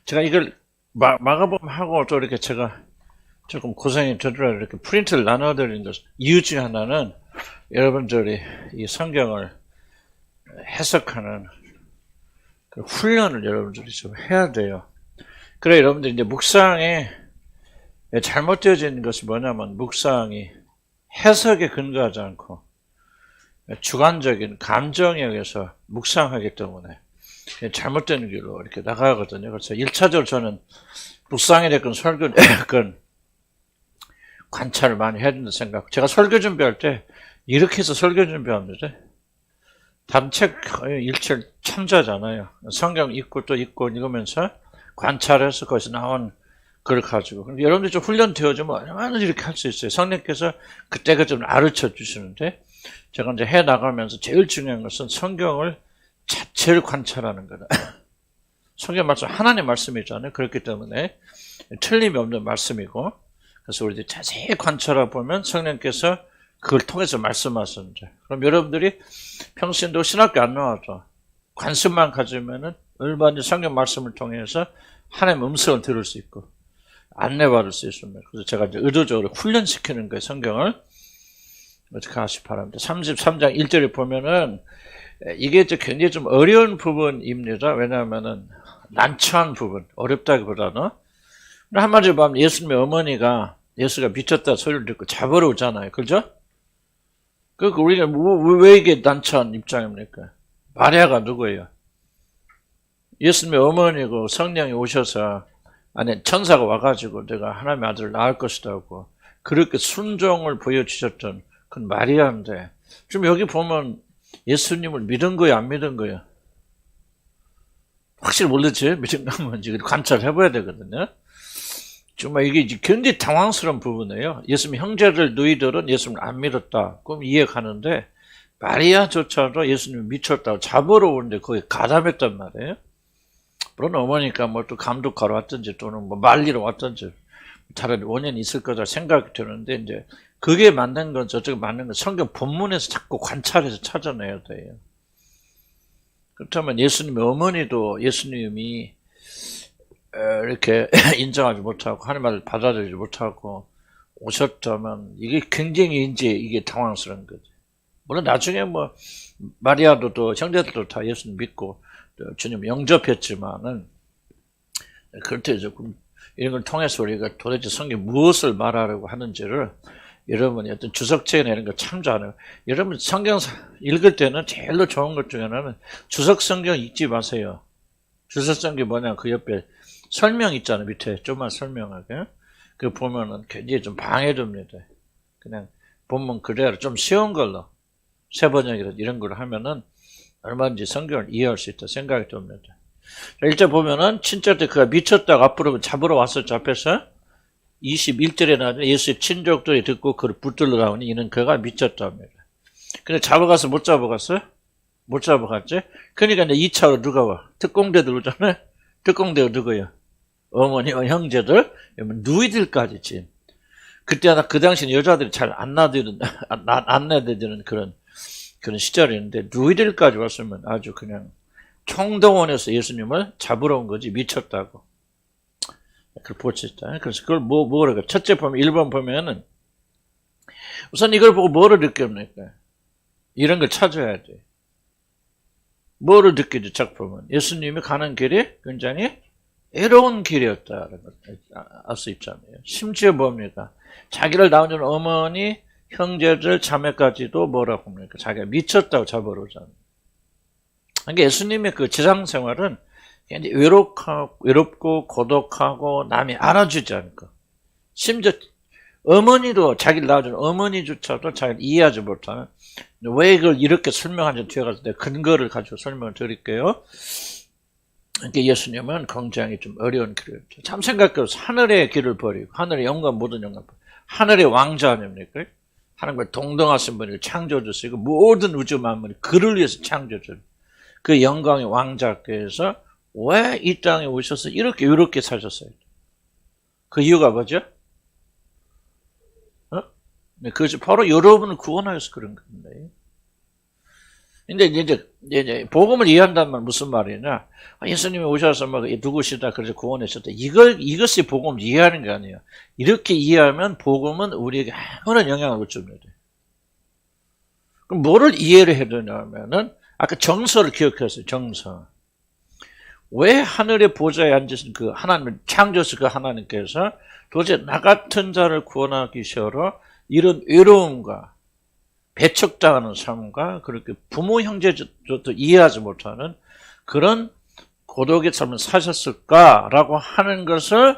제가 이걸 마가복음하고 또 이렇게 제가 조금 고생이 되더라 이렇게 프린트를 나눠드린 것 이유 중에 하나는 여러분들이 이 성경을 해석하는 그 훈련을 여러분들이 좀 해야 돼요. 그래 여러분들이 이제 묵상에 잘못되어진 것이 뭐냐면 묵상이 해석에 근거하지 않고 주관적인 감정에 의해서 묵상하기 때문에 잘못된 길로 이렇게 나가거든요. 그래서 1차적으로 저는 묵상이 됐건 설교 됐건 관찰을 많이 해야 된다 생각. 제가 설교 준비할 때 이렇게 해서 설교 준비합니다. 다른 책 일체를 참조하잖아요. 성경 읽고 또 읽고 읽으면서 관찰해서 거기서 나온 걸 가지고. 여러분들이 좀 훈련되어지면 얼마나 이렇게 할 수 있어요. 성령께서 그때가 좀 가르쳐 주시는데 제가 이제 해 나가면서 제일 중요한 것은 성경을 자체를 관찰하는 거다. 성경 말씀 하나님의 말씀이잖아요. 그렇기 때문에 틀림이 없는 말씀이고 그래서 우리들이 자세히 관찰해 보면 성령께서 그걸 통해서 말씀하시는데 그럼 여러분들이 평신도 신학교 안 나와도 관심만 가지면은 얼마든지 성경 말씀을 통해서 하나님의 음성을 들을 수 있고 안내받을 수 있습니다. 그래서 제가 이제 의도적으로 훈련시키는 거예요. 성경을 어떻게 하시기 바랍니다. 33장 1절에 보면은 이게 굉장히 좀 어려운 부분입니다. 왜냐하면은 난처한 부분, 어렵다기보다는 한마디로 보면 예수님의 어머니가 예수가 미쳤다 소리를 듣고 잡으러 오잖아요. 그죠? 그러니까 우리가 왜 이게 난처한 입장입니까? 마리아가 누구예요? 예수님의 어머니고 성령이 오셔서 안에 천사가 와가지고 내가 하나님의 아들을 낳을 것이다 하고 그렇게 순종을 보여주셨던 그 마리아인데 지금 여기 보면 예수님을 믿은 거예요? 안 믿은 거예요? 확실히 모르지? 믿은 건 뭔지 관찰해봐야 되거든요. 정말 이게 굉장히 당황스러운 부분이에요. 예수님 형제들 너희들은 예수님을 안 믿었다. 그럼 이해가는데 마리아조차도 예수님을 미쳤다고 잡으러 오는데 거기 가담했단 말이에요. 물론 어머니까 뭐 또 감독하러 왔든지 또는 뭐 말리러 왔든지 다른 원인이 있을 거다 생각이 드는데 이제 그게 맞는 건 저쪽에 맞는 건 성경 본문에서 자꾸 관찰해서 찾아내야 돼요. 그렇다면 예수님의 어머니도 예수님이 이렇게 인정하지 못하고 하나님을 받아들이지 못하고 오셨다면 이게 굉장히 이제 이게 당황스러운 거죠. 물론 나중에 뭐 마리아도 또 형제들도 다 예수님 믿고 주님 영접했지만은 그렇게 조금 이런 걸 통해서 우리가 도대체 성경 무엇을 말하려고 하는지를 여러분이 어떤 주석책에 내는 거 참조하는 여러분 성경 읽을 때는 제일로 좋은 것 중에 하나는 주석 성경 읽지 마세요. 주석 성경이 뭐냐 그 옆에 설명 있잖아요. 밑에 좀만 설명하게. 그 보면은 굉장히 좀 방해됩니다. 그냥 본문 그대로 좀 쉬운 걸로 세번역이라든지 이런 걸 하면은 얼마든지 성경을 이해할 수 있다 생각이 듭니다. 1절 보면은 친절 때 그가 미쳤다고 앞으로 잡으러 왔었죠. 앞에서 21절에 나오면 예수의 친족들이 듣고 그를 붙들러 나오니 이는 그가 미쳤답니다. 근데 잡아가서 못 잡아갔어요? 못 잡아갔지? 그러니까 이제 2차로 누가 와? 특공대들 오잖아요? 특공대가 누구예요? 어머니와 형제들, 누이들까지지. 그때 그 당시는 여자들이 잘 안 내드리는 그런 시절이었는데, 누이들까지 왔으면 아주 그냥 총동원해서 예수님을 잡으러 온 거지, 미쳤다고. 그걸 보셨다. 그래서 그걸 뭐라고, 첫째 보면, 1번 보면은, 우선 이걸 보고 뭐를 느낍니까? 이런 걸 찾아야 돼. 뭐를 느끼죠, 작품은? 예수님이 가는 길이 굉장히 애로운 길이었다는 걸 알 수 있잖아요. 심지어 뭡니까? 자기를 낳은 어머니, 형제들, 자매까지도 뭐라고 합니까? 자기가 미쳤다고 잡으러 오잖아요. 그러니까 예수님의 그 지상 생활은 굉장히 외롭고 고독하고 남이 알아주지 않고 심지어 어머니도 자기를 낳아준 어머니조차도 잘 이해하지 못하는 왜 그걸 이렇게 설명하는지 뒤에 가서 내가 근거를 가지고 설명을 드릴게요. 그러니까 예수님은 굉장히 좀 어려운 길이었죠. 참 생각해보세요. 하늘의 길을 버리고 하늘의 영광 모든 영광 하늘의 왕자 아닙니까? 하나님과 동등하신 분을 창조주시고 모든 우주 만물이 그를 위해서 창조주 그 영광의 왕자께서 왜 이 땅에 오셔서 이렇게 이렇게 사셨어요? 그 이유가 뭐죠? 그것이 바로 여러분을 구원하여서 그런 겁니다. 근데 이제 복음을 이해한다는 말 무슨 말이냐? 예수님이 오셔서 막 누구시다 그래서 구원하셨다. 이것이 복음을 이해하는 게 아니에요. 이렇게 이해하면 복음은 우리에게 아무런 영향을 못 줍니다. 그럼 뭐를 이해를 해야 되냐면은 아까 정서를 기억했어요. 정서. 왜 하늘의 보좌에 앉으신 그 하나님, 창조주 그 하나님께서 도대체 나 같은 자를 구원하기 위해서 이런 외로움과 배척당하는 삶과 그렇게 부모 형제조도 이해하지 못하는 그런 고독의 삶을 사셨을까라고 하는 것을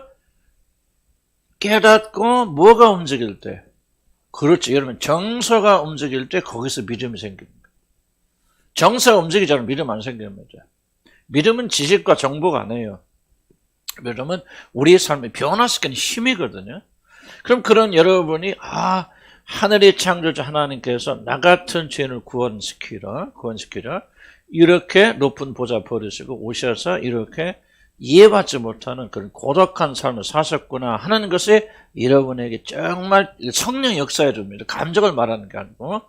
깨닫고 뭐가 움직일 때, 그렇죠. 여러분 정서가 움직일 때 거기서 믿음이 생깁니다. 정서가 움직이지 않으면 믿음 안 생깁니다. 믿음은 지식과 정보가 아니에요. 믿음은 우리의 삶을 변화시키는 힘이거든요. 그럼 그런 여러분이 하늘의 창조주 하나님께서 나 같은 죄인을 구원시키라 이렇게 높은 보좌 버리시고 오셔서 이렇게 이해받지 못하는 그런 고독한 삶을 사셨구나 하는 것이 여러분에게 정말 성령 역사에 줍니다. 감정을 말하는 게 아니고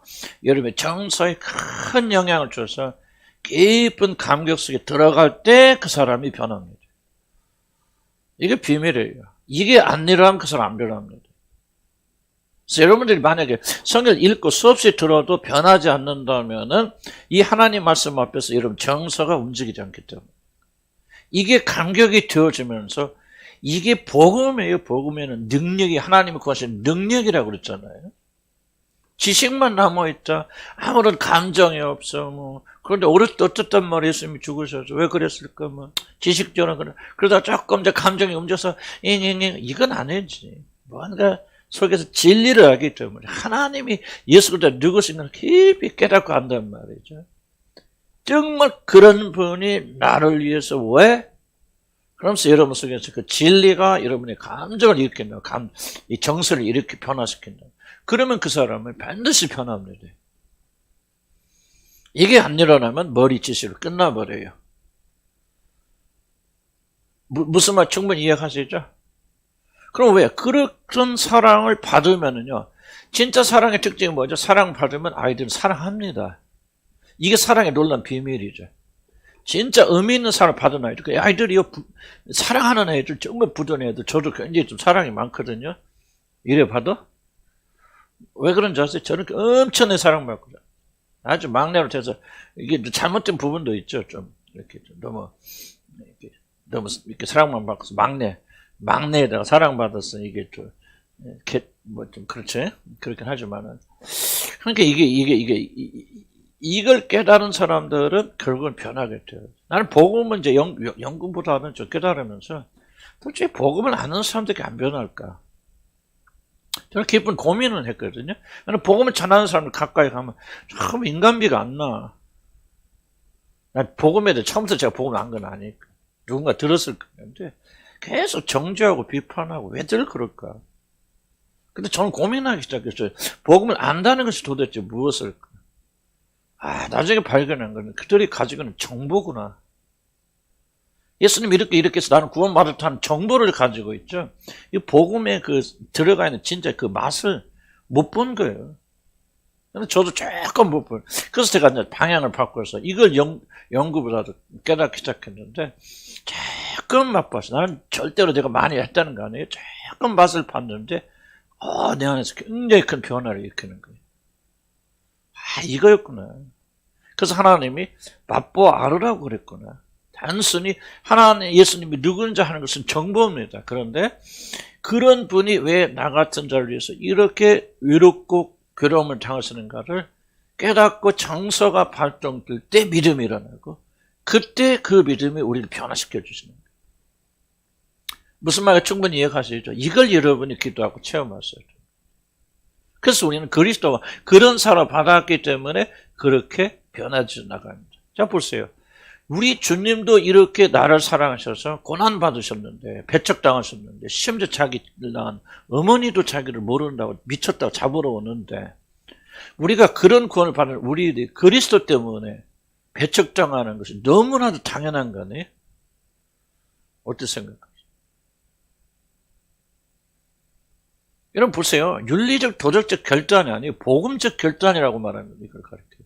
여러분의 정서에 큰 영향을 줘서 깊은 감격 속에 들어갈 때 그 사람이 변합니다. 이게 비밀이에요. 이게 안 일어나면 그 사람 안 변합니다. 그래서 여러분들이 만약에 성경을 읽고 수없이 들어도 변하지 않는다면은 이 하나님 말씀 앞에서 여러분 정서가 움직이지 않기 때문에 이게 감격이 되어지면서 이게 복음이에요. 복음에는 능력이 하나님이 구하신 능력이라고 그랬잖아요. 지식만 남아있다. 아무런 감정이 없어. 그런데 어쨌단 말이에요. 예수님이 죽으셔서 왜 그랬을까? 지식적으로 그래. 그러다 조금 이제 감정이 움직여서 이건 아니지. 뭔가 속에서 진리를 알기 때문에 하나님이 예수 그리스도 누구신가를 깊이 깨닫고 안단 말이죠. 정말 그런 분이 나를 위해서 왜? 그러면서 여러분 속에서 그 진리가 여러분의 감정을 일으킨다. 이 정서를 이렇게 변화시킨다. 그러면 그 사람은 반드시 변합니다. 이게 안 일어나면 머리짓으로 끝나버려요. 무슨 말 충분히 이해하시죠? 그럼 왜? 그런 사랑을 받으면은요, 진짜 사랑의 특징이 뭐죠? 사랑 받으면 아이들은 사랑합니다. 이게 사랑의 놀라운 비밀이죠. 진짜 의미 있는 사랑을 받은 아이들, 그 아이들이요, 사랑하는 애들, 정말 부던 애들, 저도 굉장히 좀 사랑이 많거든요. 이래 봐도? 왜 그런지 아세요? 저는 엄청나게 사랑받거든요. 아주 막내로 돼서, 이게 잘못된 부분도 있죠. 좀, 이렇게, 너무 이렇게 사랑만 받고서 막내에다가 사랑받았어. 이게 좀, 좀, 그렇지? 그렇긴 하지만은. 그러니까 이걸 깨달은 사람들은 결국은 변하게 돼요. 나는 복음은 이제 연구보다는 좀 깨달으면서 도대체 복음을 아는 사람들이 안 변할까? 저는 깊은 고민을 했거든요. 나는 복음을 전하는 사람들 가까이 가면 참 인간미가 안 나. 난 복음에 대해 처음부터 제가 복음을 안 건 아니니까. 누군가 들었을 건데 계속 정죄하고 비판하고 왜들 그럴까? 근데 저는 고민하기 시작했어요. 복음을 안다는 것이 도대체 무엇일까? 나중에 발견한 거는 그들이 가지고 있는 정보구나. 예수님 이렇게 해서 나는 구원받았다는 정보를 가지고 있죠. 이 복음에 들어가 있는 진짜 그 맛을 못 본 거예요. 근데 저도 조금 못 본. 그래서 제가 이제 방향을 바꿔서 이걸 연구보다도 깨닫기 시작했는데 조금 맛봤어. 나는 절대로 내가 많이 했다는 거 아니에요. 조금 맛을 봤는데 내 안에서 굉장히 큰 변화를 일으키는 거예요. 이거였구나. 그래서 하나님이 맛보아 알으라고 그랬구나. 단순히 예수님이 누군지 하는 것은 정보입니다. 그런데 그런 분이 왜 나 같은 자를 위해서 이렇게 외롭고 괴로움을 당하시는가를 깨닫고 정서가 발동될 때 믿음이 일어나고 그때 그 믿음이 우리를 변화시켜 주시는 거예요. 무슨 말인지 충분히 이해하시죠? 이걸 여러분이 기도하고 체험하셔야 돼요. 그래서 우리는 그리스도가 그런 사랑을 받았기 때문에 그렇게 변화되어 나갑니다. 자, 보세요. 우리 주님도 이렇게 나를 사랑하셔서 고난받으셨는데, 배척당하셨는데, 심지어 자기를 낳은 어머니도 자기를 모른다고 미쳤다고 잡으러 오는데, 우리가 그런 구원을 받는 우리 그리스도 때문에 배척당하는 것이 너무나도 당연한 거네. 어떻게 생각하세요? 여러분 보세요. 윤리적, 도덕적 결단이 아니고 복음적 결단이라고 말하는 이걸 가르쳐요.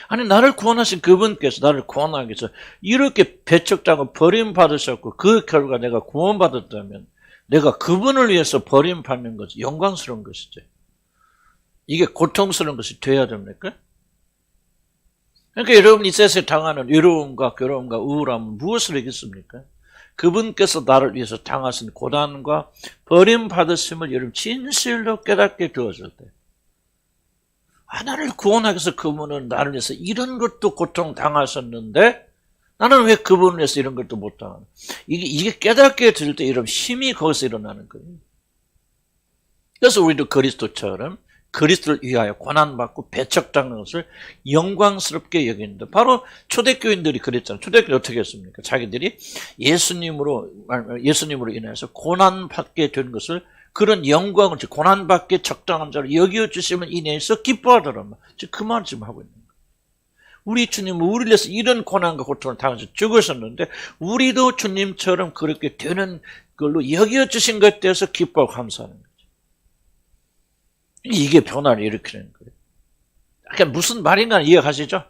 아니, 나를 구원하신 그분께서 나를 구원하기 위해서 이렇게 배척당하고 버림받으셨고 그 결과 내가 구원받았다면 내가 그분을 위해서 버림받는 것이 영광스러운 것이죠. 이게 고통스러운 것이 돼야 됩니까? 그러니까 여러분 이 세상에 당하는 외로움과 괴로움과 우울함은 무엇을 이겼습니까? 그분께서 나를 위해서 당하신 고난과 버림받으심을 여러분 진실로 깨닫게 되어질 때 나를 구원하기 위해서 그분은 나를 위해서 이런 것도 고통 당하셨는데 나는 왜 그분을 위해서 이런 것도 못 당하나? 이게 깨닫게 될 때 여러분 힘이 거기서 일어나는 거예요. 그래서 우리도 그리스도처럼 그리스도를 위하여 고난받고 배척당하는 것을 영광스럽게 여기는데 바로 초대교인들이 그랬잖아요. 초대교인이 어떻게 했습니까? 자기들이 예수님으로 인해서 고난받게 된 것을 그런 영광을 고난받게 적당한 자로 여겨주심을 인해서 기뻐하더란 말이에요. 그 말을 지금 하고 있는 거예요. 우리 주님은 우리를 위해서 이런 고난과 고통을 당해서 죽으셨는데 우리도 주님처럼 그렇게 되는 걸로 여겨주신 것에 대해서 기뻐하고 감사하는 거예요. 이게 변화를 일으키는 거예요. 그러니까 무슨 말인가 이해가시죠?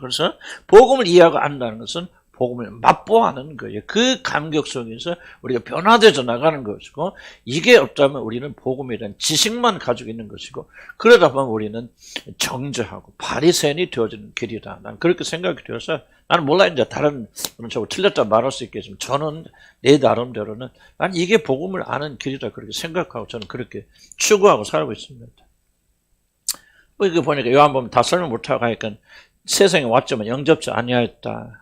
그래서 복음을 이해하고 안다는 것은 복음을 맛보아하는 거예요. 그 감격 속에서 우리가 변화되어 나가는 것이고 이게 없다면 우리는 복음에 대한 지식만 가지고 있는 것이고 그러다 보면 우리는 정죄하고 바리새인이 되어지는 길이다. 난 그렇게 생각이 되어서 나는 몰라 이제 다른 분은 저거 틀렸다 말할 수 있겠지만 저는 내 나름대로는 난 이게 복음을 아는 길이다 그렇게 생각하고 저는 그렇게 추구하고 살고 있습니다. 이거 보니까 요한복음 다 설명 못하고 하니까 세상에 왔지만 영접지 아니하였다.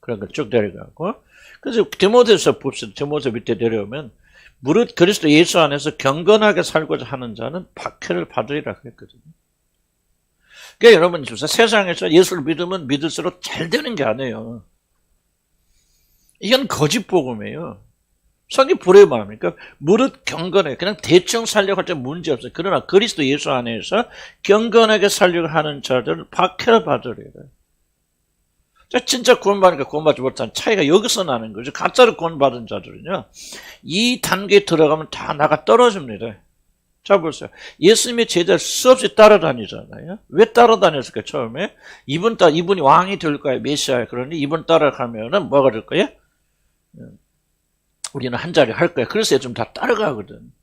그런 걸 쭉 내려가고. 그래서 디모데서 봅시다. 디모데 밑에 내려오면 무릇 그리스도 예수 안에서 경건하게 살고자 하는 자는 박해를 받으리라 그랬거든요. 그러니까 여러분 세상에서 예수를 믿으면 믿을수록 잘 되는 게 아니에요. 이건 거짓 복음이에요. 성경 뭐라고 말합니까? 무릇 경건하게 그냥 대충 살려고 할 때 문제 없어요. 그러나 그리스도 예수 안에서 경건하게 살려고 하는 자들은 박해를 받으리라. 진짜 구원받으니까 구원받지 못한 차이가 여기서 나는 거죠. 가짜로 구원받은 자들은요. 이 단계에 들어가면 다 나가 떨어집니다. 자 보세요. 예수님의 제자를 수없이 따라다니잖아요. 왜 따라다녔을까요? 처음에 이분이 왕이 될 거야. 메시아야. 그러니 이분 따라가면은 뭐가 될 거예요? 우리는 한 자리 할 거야. 그래서 좀 다 따라가거든.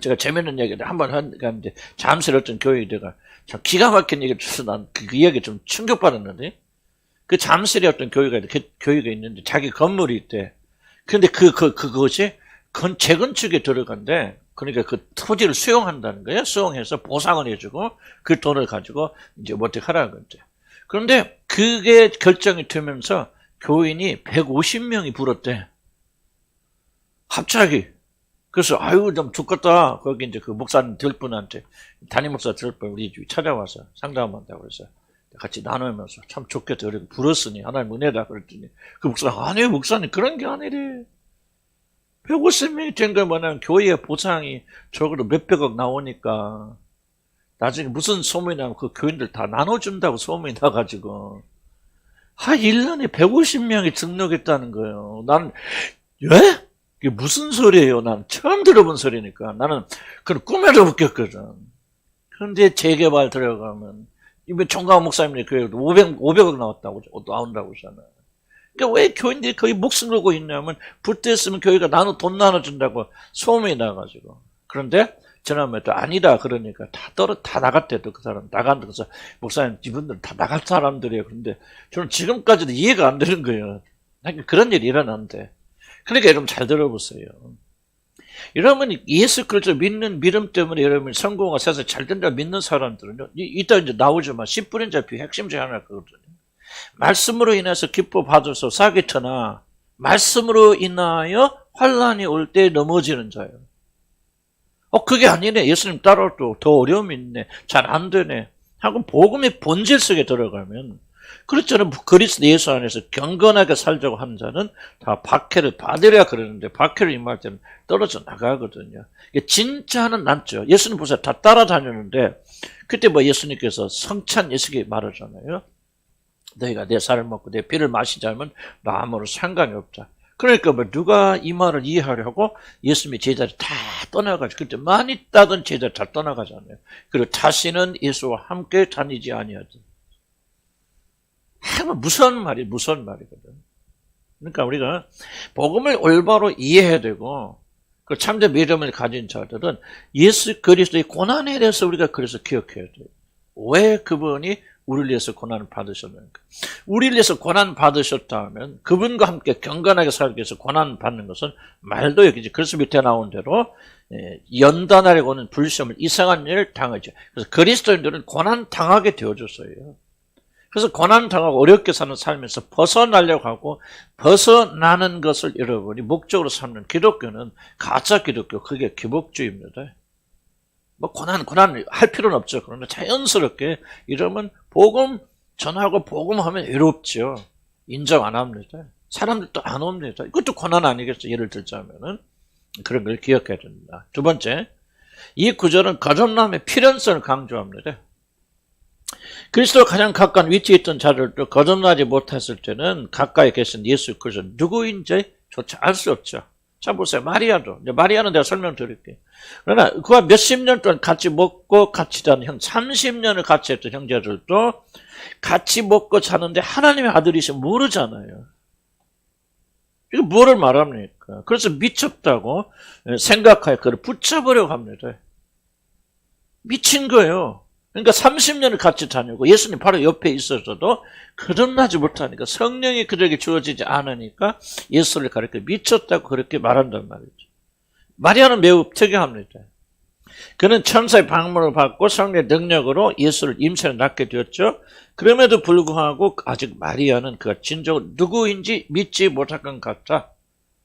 제가 재밌는 얘기를 한번 하는데 잠실었던 교회들가 참 기가 막힌 얘기를 줘서 난 그 이야기 좀 충격받았는데 그 잠실에 어떤 교회가 있는데 자기 건물이 있대. 근데 그것이 재건축에 들어간대. 그러니까 그 토지를 수용한다는 거예요. 수용해서 보상을 해주고 그 돈을 가지고 이제 뭐 어떻게 하라는 건데. 그런데 그게 결정이 되면서 교인이 150명이 불었대. 갑자기. 그래서 아유 좀 죽겠다. 거기 이제 그 목사님 될 분한테 담임 목사 될 분 우리 집에 찾아와서 상담한다고 그래서 같이 나누면서 참 좋겠다. 그리고 불었으니 하나님 은혜다 그랬더니 그 목사님 아니요 목사님 그런 게 아니래. 150명이 된 걸 뭐냐면 교회의 보상이 적어도 몇백억 나오니까 나중에 무슨 소문이 나면 그 교인들 다 나눠준다고 소문이 나가지고 1년에 150명이 등록했다는 거예요. 나는 예? 이게 무슨 소리예요? 난 처음 들어본 소리니까 나는 그런 꿈에도 못 꼈거든. 그런데 재개발 들어가면 이번 총각 목사님이 교회도 500억 나온다고 하잖아요. 그러니까 왜 교인들이 거의 목숨 걸고 있냐면 불때였으면 교회가 돈 나눠준다고 소문이 나가지고. 그런데 지난번에 또 아니다 그러니까 다 나갔대도 그 사람 나간다. 그래서 목사님 이분들 다 나갈 사람들이에요. 그런데 저는 지금까지도 이해가 안 되는 거예요. 그런 일이 일어났는데. 그러니까 여러분 잘 들어보세요. 여러분 예수 그리스도 믿는 믿음 때문에 여러분 성공과 세상에 잘 된다 믿는 사람들은요. 이따 이제 나오지만 10분인 잡히 핵심 중에 하나가 그거거든요. 말씀으로 인해서 기뻐 받아서 사기터나 말씀으로 인하여 환난이 올 때 넘어지는 자예요. 그게 아니네. 예수님 따라도 더 어려움이 있네. 잘 안 되네. 하고 복음의 본질 속에 들어가면 그렇잖아요. 그리스도 예수 안에서 경건하게 살자고 하는 자는 다 박해를 받으려 그러는데 박해를 임할 때는 떨어져 나가거든요. 진짜는 낫죠. 예수님 보세요. 다 따라다녔는데 그때 뭐 예수님께서 성찬 예수께 말하잖아요. 너희가 내 살을 먹고 내 피를 마시자면 나 아무런 상관이 없다. 그러니까 뭐 누가 이 말을 이해하려고 예수님의 제자들이 다 떠나가지고, 그때 많이 따던 제자들 다 떠나가잖아요. 그리고 다시는 예수와 함께 다니지 아니하지. 무서운 말이거든. 그러니까 우리가 복음을 올바로 이해해야 되고, 그 참된 믿음을 가진 자들은 예수 그리스도의 고난에 대해서 우리가 그래서 기억해야 돼요. 왜 그분이 우리를 위해서 고난을 받으셨는가? 우리를 위해서 고난 받으셨다면 그분과 함께 경건하게 살기 위해서 고난 받는 것은 말도 여기지. 그래서 밑에 나온 대로 연단하려 오는 불시험을 이상한 일을 당하죠. 그래서 그리스도인들은 고난 당하게 되어줬어요. 그래서 고난 당하고 어렵게 사는 삶에서 벗어나려고 하고 벗어나는 것을 여러분이 목적으로 삼는 기독교는 가짜 기독교, 그게 기복주의입니다. 뭐 고난 할 필요는 없죠. 그러나 자연스럽게 이러면 복음 전하고 복음하면 외롭죠. 인정 안 합니다. 사람들도 안 옵니다. 이것도 고난 아니겠죠. 예를 들자면은 그런 걸 기억해야 됩니다. 두 번째, 이 구절은 거듭남의 필연성을 강조합니다. 그리스도와 가장 가까운 위치에 있던 자들도 거듭나지 못했을 때는 가까이 계신 예수 그리스도 누구인지 조차 알 수 없죠. 자 보세요. 마리아도. 마리아는 내가 설명드릴게요. 그러나 그와 몇십 년 동안 같이 먹고 같이 자는 30년을 같이 했던 형제들도 같이 먹고 자는데 하나님의 아들이시면 모르잖아요. 이거 뭐를 말합니까? 그래서 미쳤다고 생각하여 그를 붙잡으려고 합니다. 미친 거예요. 그러니까 30년을 같이 다니고 예수님 바로 옆에 있어서도 거듭나지 못하니까, 성령이 그들에게 주어지지 않으니까 예수를 가리켜 미쳤다고 그렇게 말한단 말이죠. 마리아는 매우 특이합니다. 그는 천사의 방문을 받고 성령의 능력으로 예수를 임신해 낳게 되었죠. 그럼에도 불구하고 아직 마리아는 그가 진정으로 누구인지 믿지 못할 것 같다.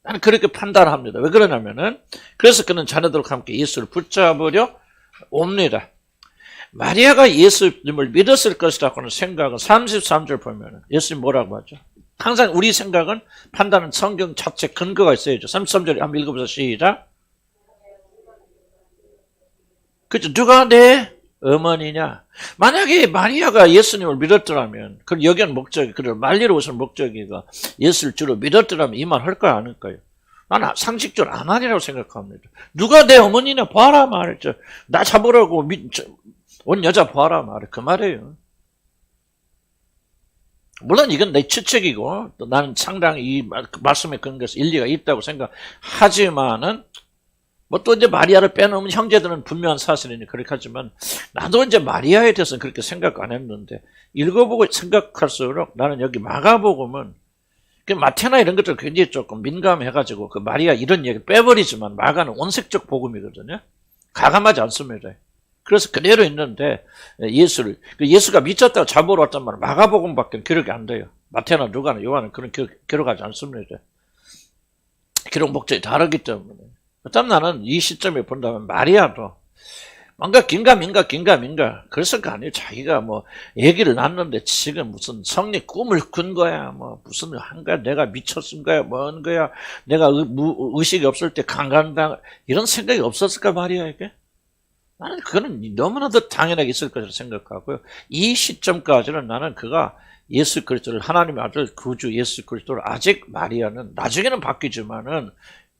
나는 그렇게 판단합니다. 왜 그러냐면은, 그래서 그는 자녀들과 함께 예수를 붙잡으려 옵니다. 마리아가 예수님을 믿었을 것이라고 하는 생각은 33절 보면 예수님 뭐라고 하죠? 항상 우리 생각은, 판단은 성경 자체 근거가 있어야죠. 33절 한번 읽어보세요. 시작. 그죠? 누가 내 어머니냐? 만약에 마리아가 예수님을 믿었더라면, 그럼 여기는 목적이, 그를 말리러 오신 목적이가 예수를 주로 믿었더라면 이 말 할까요? 안 할까요? 나는 상식적으로 안 하리라고 생각합니다. 누가 내 어머니냐? 봐라 말했죠. 나 잡으라고 온 여자 봐라 말해. 그 말이에요. 물론 이건 내 추측이고 또 나는 상당히 이 말씀에 근거해서 일리가 있다고 생각하지만은, 뭐 또 이제 마리아를 빼놓으면 형제들은 분명한 사실이니 그렇게 하지만, 나도 이제 마리아에 대해서는 그렇게 생각 안 했는데 읽어보고 생각할수록 나는 여기 마가복음은, 그 마태나 이런 것들 굉장히 조금 민감해가지고 그 마리아 이런 얘기 빼버리지만 마가는 원색적 복음이거든요. 가감하지 않습니다. 그래서 그대로 있는데 예수가 미쳤다고 잡으러 왔단 말은 마가복음밖에 기록이 안 돼요. 마태나 누가나 요한은 그런 기록하지 않습니다. 기록 목적이 다르기 때문에. 그다음 나는 이 시점에 본다면 마리아도 뭔가 긴가민가 그랬을 거 아니에요. 자기가 뭐 얘기를 났는데 지금 무슨 성리 꿈을 꾼 거야, 뭐 무슨 한 거야, 내가 미쳤은 거야, 뭔 거야, 내가 의식이 없을 때 강간당, 이런 생각이 없었을까 마리아에게? 나는 그거는 너무나도 당연하게 있을 것이라고 생각하고요. 이 시점까지는 나는 그가 예수 그리스도를, 하나님의 아들 구주 예수 그리스도를, 아직 마리아는 나중에는 바뀌지만은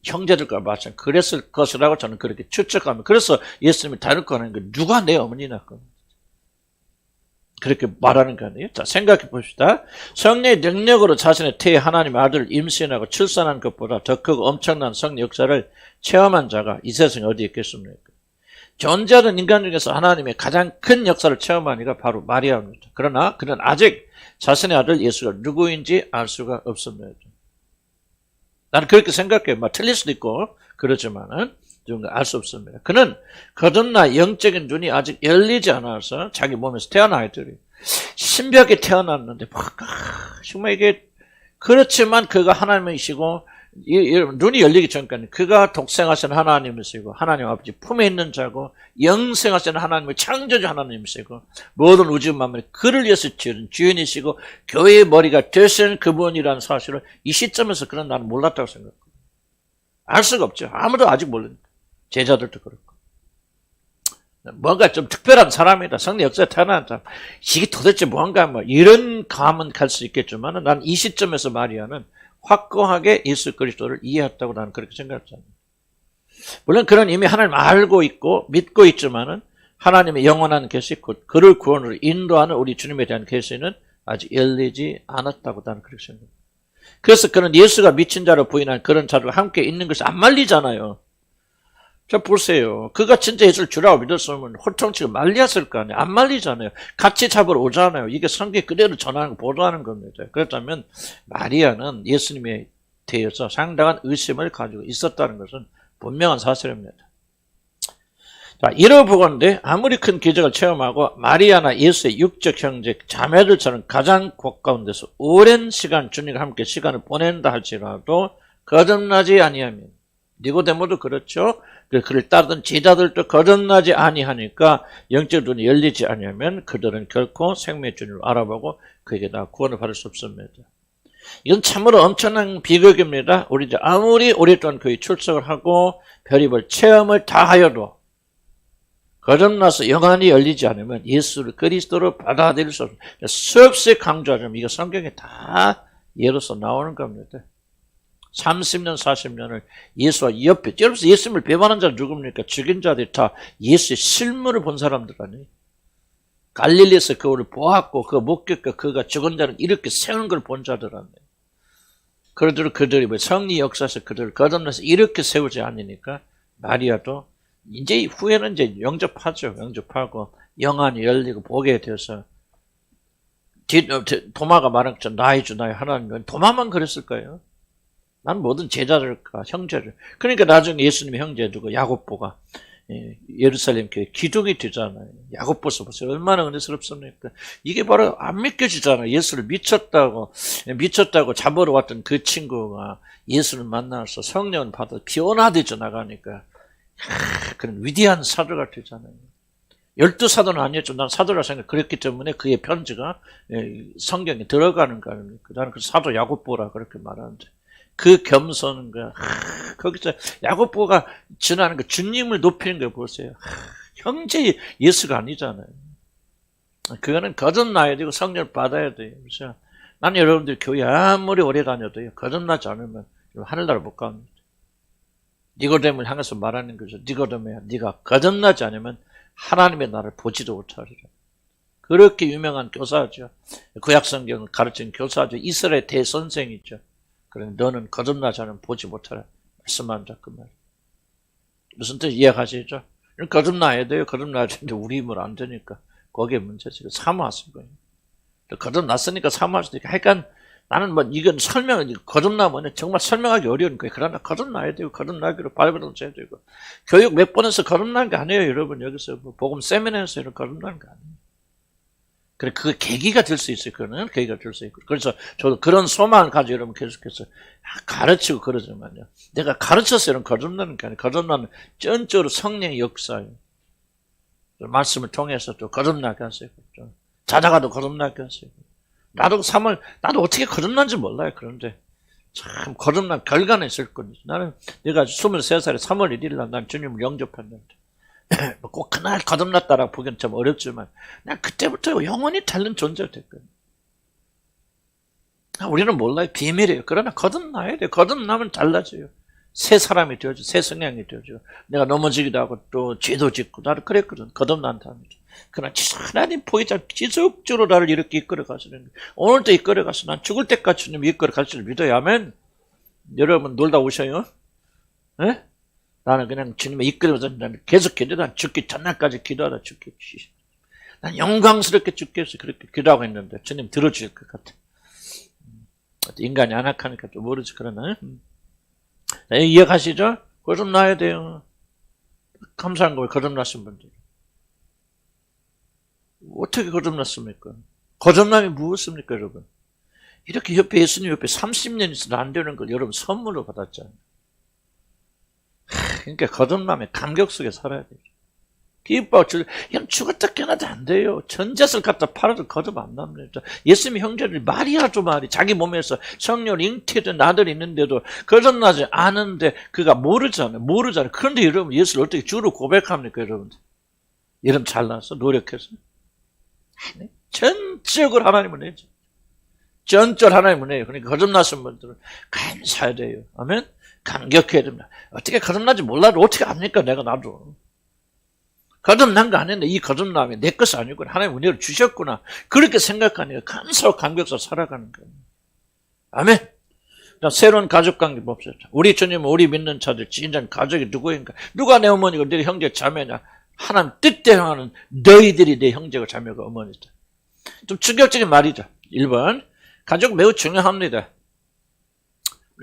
형제들과 마찬가지 그랬을 것이라고 저는 그렇게 추측합니다. 그래서 예수님이 다룰 하는 게 누가 내 어머니냐 그렇게 말하는 거 아니에요? 자, 생각해 봅시다. 성령의 능력으로 자신의 태에 하나님의 아들을 임신하고 출산한 것보다 더 크고 엄청난 성령 역사를 체험한 자가 이 세상에 어디 있겠습니까? 존재하는 인간 중에서 하나님의 가장 큰 역사를 체험한 이가 바로 마리아입니다. 그러나 그는 아직 자신의 아들 예수가 누구인지 알 수가 없습니다. 나는 그렇게 생각해요. 틀릴 수도 있고 그렇지만은 알 수 없습니다. 그는 거듭나 영적인 눈이 아직 열리지 않아서 자기 몸에서 태어난 아이들이 신비하게 태어났는데 정말 이게, 그렇지만 그가 하나님이시고 눈이 열리기 전까지 그가 독생하신 하나님이시고 하나님 아버지 품에 있는 자고 영생하신 하나님의 창조주 하나님이시고 모든 우주 만물이 그를 위해서 지은 주인이시고 교회의 머리가 되신 그분이라는 사실을 이 시점에서 그런 나는 몰랐다고 생각합니다. 알 수가 없죠. 아무도 아직 모르니까. 제자들도 그렇고. 뭔가 좀 특별한 사람이다. 성령 역사에 태어난 사람. 이게 도대체 뭔가 이런 감은 갈 수 있겠지만 난 이 시점에서 마리아는 확고하게 예수 그리스도를 이해했다고 나는 그렇게 생각하잖아요. 물론 그런 이미 하나님 알고 있고 믿고 있지만은 하나님의 영원한 계시, 곧 그를 구원으로 인도하는 우리 주님에 대한 계시는 아직 열리지 않았다고 나는 그렇게 생각합니다. 그래서 그는 예수가 미친 자로 부인한 그런 자들과 함께 있는 것이 안 말리잖아요. 자, 보세요. 그가 진짜 예수를 주라고 믿었으면 호통치고 말렸을 거 아니에요. 안 말리잖아요. 같이 잡으러 오잖아요. 이게 성경 그대로 전하는 거, 보도하는 겁니다. 그렇다면 마리아는 예수님에 대해서 상당한 의심을 가지고 있었다는 것은 분명한 사실입니다. 자, 이러보건대 아무리 큰 기적을 체험하고 마리아나 예수의 육적 형제 자매들처럼 가장 가까운 데서 오랜 시간 주님과 함께 시간을 보낸다 할지라도 거듭나지 아니하면, 니고데모도 그렇죠. 그를 따르던 제자들도 거듭나지 아니하니까 영적 눈이 열리지 아니하면 그들은 결코 생명의 주님을 알아보고 그에게 다 구원을 받을 수 없습니다. 이건 참으로 엄청난 비극입니다. 우리 아무리 오랫동안 교회 출석을 하고 별의별 체험을 다 하여도 거듭나서 영안이 열리지 않으면 예수를 그리스도로 받아들일 수 없습니다. 수없이 강조하자면 이거 성경에 다 예로서 나오는 겁니다. 30년, 40년을 예수와 옆에, 여러분 예수님을 배반한 자는 누굽니까? 죽인 자들이 다 예수의 실물을 본 사람들 아니에요? 갈릴리에서 그를 보았고 그 목격과 그가 죽은 자를 이렇게 세우는 걸 본 자들 아니에요? 그들이 성리 역사에서 그들을 거듭나서 이렇게 세우지 않으니까 마리아도 이제 후에는 이제 영접하죠. 영접하고 영안이 열리고 보게 돼서 도마가 말한 것처럼 나의 주 나의 하나님, 도마만 그랬을까요? 난 모든 제자들과 형제를. 그러니까 나중에 예수님의 형제 누구 야고보가 예루살렘 교회 기둥이 되잖아요. 야고보서 보세요. 얼마나 은혜스럽습니까? 이게 바로 안 믿겨지잖아요. 예수를 미쳤다고 잡으러 왔던 그 친구가 예수를 만나서 성령을 받아 변화되져 나가니까 그런 위대한 사도가 되잖아요. 12사도는 아니었죠. 난 사도라 생각 그랬기 때문에 그의 편지가 성경에 들어가는 거 아닙니까? 나는 그 사도 야고보라 그렇게 말하는데. 그 겸손과 거기서 야고보가 지나는 거 주님을 높이는 거 보세요. 형제 예수가 아니잖아요. 그거는 거듭나야 되고 성령을 받아야 돼요. 그래서 나는 여러분들 교회 아무리 오래 다녀도요 거듭나지 않으면 하늘나라 못 갑니다. 니고데모를 향해서 말하는 거죠. 니고데모야, 네가 거듭나지 않으면 하나님의 나라를 보지도 못하리라. 그렇게 유명한 교사죠. 구약성경을 가르친 교사죠. 이스라엘 대선생이죠. 그래, 너는 거듭나지 않으면 보지 못하라. 말씀한다, 그 말. 무슨 뜻 이해하시죠? 거듭나야 돼요. 거듭나야 되는데 우리 힘으로 안 되니까. 거기에 문제지. 사모하신 거예요. 거듭났으니까 사모할 수도 있고. 하여간 나는 이건 거듭나면 정말 설명하기 어려운 거예요. 그러나 거듭나야 되고, 거듭나기로 발버둥쳐야 되고. 교육 몇 번에서 거듭난 게 아니에요, 여러분. 여기서 복음 세미나에서 거듭난 게 아니에요. 그래, 그 계기가 될 수 있어요. 그거는 계기가 될 수 있고. 그래서 저도 그런 소망을 가지고 여러분 계속해서 가르치고 그러지만요. 내가 가르쳐서 이런 거듭나는 게 아니에요. 거듭나는 전적으로 성령의 역사예요. 말씀을 통해서 또 거듭나게 하세요. 자다가도 거듭나게 하세요. 나도 어떻게 거듭난지 몰라요. 그런데 참 거듭난 결과는 있을 겁니다. 내가 23살에 3월 1일 날 난 주님을 영접했는데 꼭 그날 거듭났다라고 보기는 좀 어렵지만 난 그때부터 영원히 다른 존재가 됐거든요. 우리는 몰라요. 비밀이에요. 그러나 거듭나야 돼요. 거듭나면 달라져요. 새 사람이 되어져. 새 성향이 되어져. 내가 넘어지기도 하고 또 죄도 짓고 나도 그랬거든. 거듭난 다음에. 그러나 하나님 보이자 지속적으로 나를 이렇게 이끌어 가시는 거예요. 오늘도 이끌어 가서 난 죽을 때까지 주님 이끌어 가시를 믿어야 하면 여러분 놀다 오셔요. 에? 나는 그냥 주님의 이끌어서 계속 기도, 난 죽기 전날까지 기도하다 죽겠지. 난 영광스럽게 죽겠어. 그렇게 기도하고 있는데 주님 들어주실 것 같아. 인간이 안악하니까 또 모르지, 그러나. 이해가시죠? 거듭나야 돼요. 감사한 거예요, 거듭나신 분들. 어떻게 거듭났습니까? 거듭남이 무엇입니까, 여러분? 이렇게 예수님 옆에 30년 있어도 안 되는 걸 여러분 선물로 받았잖아요. 그러니까 거듭남의 감격 속에 살아야 돼요. 기뻐, 그냥 죽었다 깨어나도 안 돼요. 전재산을 갖다 팔아도 거듭 안 납니다. 예수님의 형제들이 말이야죠, 말이. 자기 몸에서 성령 잉태된 아들이 있는데도 거듭나지 않은데 그가 모르잖아요. 그런데 여러분, 예수를 어떻게 주로 고백합니까, 여러분들? 여러분 잘나서 노력해서. 아니, 전적으로 하나님을 내죠. 쩐쩔 하나님 은혜예요. 그러니까 거듭나신 분들은 감사해야 돼요. 아멘? 감격해야 됩니다. 어떻게 거듭나지 몰라도 어떻게 압니까? 내가 나도. 거듭난 거 아닌데 이 거듭남이 내 것이 아니구나. 하나님 은혜를 주셨구나. 그렇게 생각하니까 감사하고 감격해서 살아가는 거예요. 아멘. 새로운 가족관계 봅시다. 우리 주님은 우리 믿는 자들 진정 가족이 누구인가? 누가 내 어머니고 내 형제 자매냐? 하나님 뜻대로 하는 너희들이 내 형제가 자매가 어머니다. 좀 충격적인 말이죠. 1번 가족 매우 중요합니다.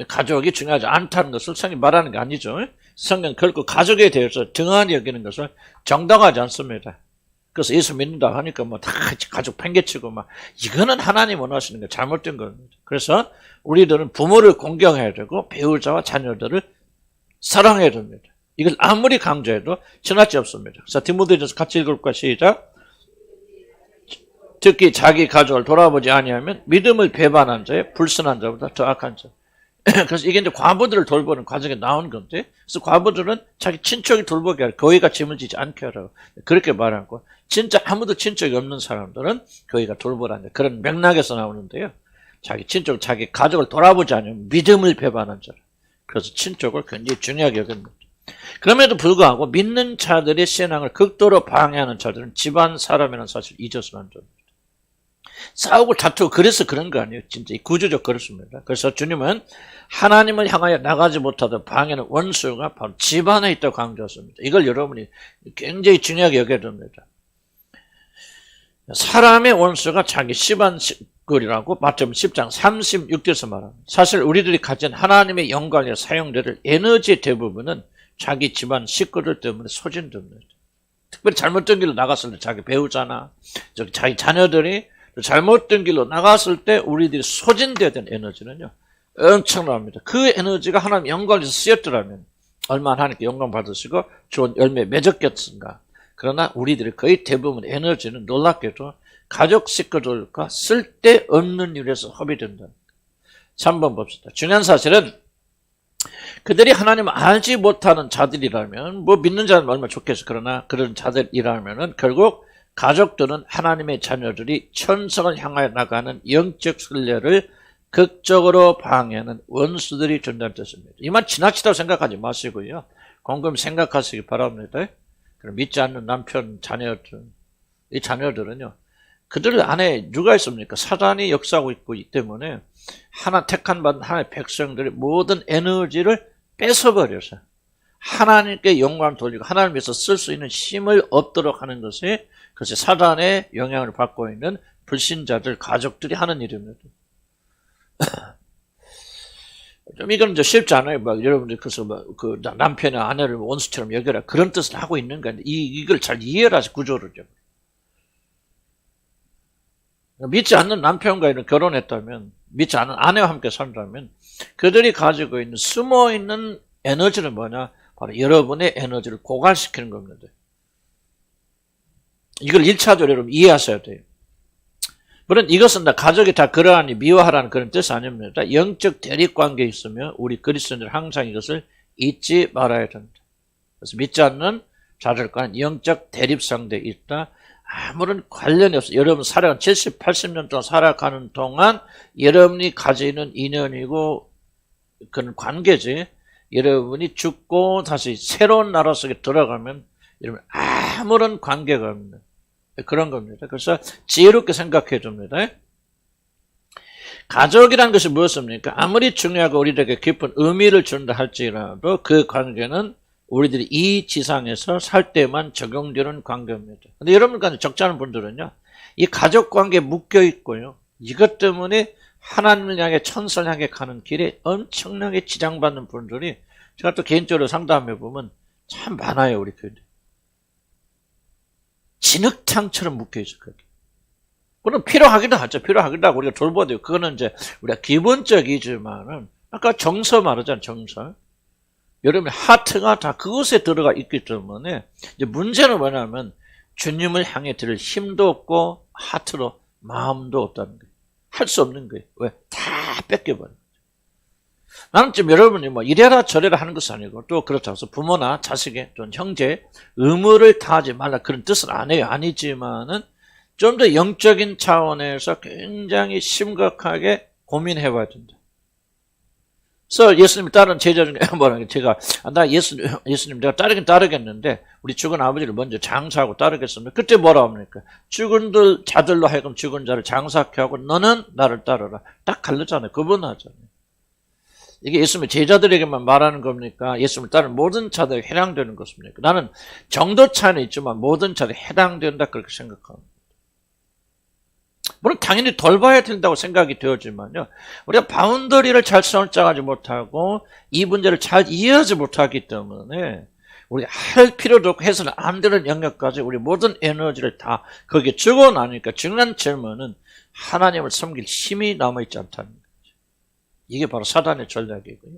가족이 중요하지 않다는 것을 성경이 말하는 게 아니죠. 성경 결코 가족에 대해서 등한히 여기는 것을 정당하지 않습니다. 그래서 예수 믿는다 하니까 뭐 다 가족 팽개치고 막 이거는 하나님 원하시는 게 잘못된 겁니다. 그래서 우리들은 부모를 공경해야 되고 배우자와 자녀들을 사랑해야 됩니다. 이걸 아무리 강조해도 지나치 없습니다. 자, 디모데전서 같이 읽을까? 시작. 특히 자기 가족을 돌아보지 아니하면 믿음을 배반한 자의 불순한 자보다 더 악한 자. 그래서 이게 이제 과부들을 돌보는 과정에 나온 건데, 그래서 과부들은 자기 친척이 돌보게 하라. 거기가 짐을 지지 않게 하라고. 그렇게 말하고, 진짜 아무도 친척이 없는 사람들은 거기가 돌보라는 그런 맥락에서 나오는데요. 자기 친척, 자기 가족을 돌아보지 않으면 믿음을 배반한 자라. 그래서 친척을 굉장히 중요하게 여깁니다. 그럼에도 불구하고 믿는 자들의 신앙을 극도로 방해하는 자들은 집안 사람이라는 사실을 잊어서는 안 됩니다. 싸우고 다투고 그래서 그런 거 아니에요. 진짜 구조적 그렇습니다. 그래서 주님은 하나님을 향하여 나가지 못하던 방해는 원수가 바로 집안에 있다고 강조했습니다. 이걸 여러분이 굉장히 중요하게 여겨야 됩니다. 사람의 원수가 자기 집안식구리라고 마태복음 10장 36절에서 말합니다. 사실 우리들이 가진 하나님의 영광에 사용될 에너지의 대부분은 자기 집안 식구들 때문에 소진됩니다. 특별히 잘못된 길로 나갔을 때 자기 배우자나 자기 자녀들이 잘못된 길로 나갔을 때 우리들이 소진되어야 되는 에너지는요 엄청납니다. 그 에너지가 하나님 영광에서 쓰였더라면 얼마나 하나님께 영광 받으시고 좋은 열매 맺었겠습니까? 그러나 우리들이 거의 대부분 에너지는 놀랍게도 가족 식구들과 쓸데없는 일에서 허비된다. 3번 봅시다. 중요한 사실은 그들이 하나님을 알지 못하는 자들이라면 뭐 믿는 자는 얼마나 좋겠어. 그러나 그런 자들이라면은 결국 가족들은 하나님의 자녀들이 천성을 향하여 나가는 영적 순례를 극적으로 방해하는 원수들이 존재한다는 뜻입니다. 이 말 지나치다고 생각하지 마시고요. 곰곰이 생각하시기 바랍니다. 그럼 믿지 않는 남편, 자녀들, 이 자녀들은요. 그들 안에 누가 있습니까? 사단이 역사하고 있기 때문에 하나 택한 받은 하나님의 백성들의 모든 에너지를 뺏어버려서 하나님께 영광을 돌리고 하나님 위해서 쓸 수 있는 힘을 얻도록 하는 것이 그것이 사단의 영향을 받고 있는 불신자들, 가족들이 하는 일입니다. 좀 이건 이제 쉽지 않아요. 막 여러분들 그래서 그 남편의 아내를 원수처럼 여겨라 그런 뜻을 하고 있는 건데 이걸 잘 이해를 하시 구조를 좀. 믿지 않는 남편과 결혼했다면, 믿지 않는 아내와 함께 산다면 그들이 가지고 있는 숨어있는 에너지는 뭐냐? 바로 여러분의 에너지를 고갈시키는 겁니다. 이걸 1차적으로 여러분 이해하셔야 돼요. 물론 이것은 가족이 다 그러하니 미워하라는 그런 뜻이 아닙니다. 영적 대립관계에 있으면 우리 그리스도인들 항상 이것을 잊지 말아야 됩니다. 그래서 믿지 않는 자들과는 영적 대립상대에 있다. 아무런 관련이 없어요. 여러분 70, 80년 동안 살아가는 동안 여러분이 가지는 인연이고 그런 관계지. 여러분이 죽고 다시 새로운 나라 속에 들어가면 여러분 아무런 관계가 없는 그런 겁니다. 그래서 지혜롭게 생각해 줍니다. 가족이라는 것이 무엇입니까? 아무리 중요하고 우리에게 깊은 의미를 준다 할지라도 그 관계는 우리들이 이 지상에서 살 때만 적용되는 관계입니다. 근데 여러분과 적지 않은 분들은요, 이 가족 관계에 묶여 있고요, 이것 때문에 하나님을 향해 천선을 향해 가는 길에 엄청나게 지장받는 분들이 제가 또 개인적으로 상담해 보면 참 많아요, 우리 교회들. 진흙탕처럼 묶여 있을 거예요. 그건 필요하기도 하죠. 필요하기도 하고 우리가 돌봐야 돼요. 그거는 이제 우리가 기본적이지만은 아까 정서 말하잖아요, 정서. 여러분의 하트가 다 그곳에 들어가 있기 때문에 이제 문제는 뭐냐면 주님을 향해 들을 힘도 없고 하트로 마음도 없다는 거예요. 할 수 없는 거예요. 왜? 다 뺏겨버려요. 나는 지금 여러분이 뭐 이래라 저래라 하는 것이 아니고 또 그렇다고 해서 부모나 자식의 또는 형제 의무를 다하지 말라 그런 뜻은 안 해요. 아니지만은 좀 더 영적인 차원에서 굉장히 심각하게 고민해 봐야 된다. 그래서 예수님이 따른 제자 중에 뭐라고 제가 예수님 내가 따르긴 따르겠는데 우리 죽은 아버지를 먼저 장사하고 따르겠습니다. 그때 뭐라 합니까? 죽은 자들로 하여금 죽은 자를 장사케 하고 너는 나를 따르라. 딱 갈르잖아요. 구분하잖아요. 이게 예수님의 제자들에게만 말하는 겁니까? 예수님을 따르는 모든 자들에 해당되는 것입니까? 나는 정도 차이는 있지만 모든 자들에 해당된다 그렇게 생각합니다. 물론 당연히 돌봐야 된다고 생각이 되었지만요. 우리가 바운더리를 잘 설정하지 못하고 이 문제를 잘 이해하지 못하기 때문에 우리가 할 필요도 없고 해서는 안 되는 영역까지 우리 모든 에너지를 다 거기에 주고 나니까 중요한 질문은 하나님을 섬길 힘이 남아있지 않다는 거죠. 이게 바로 사단의 전략이고요.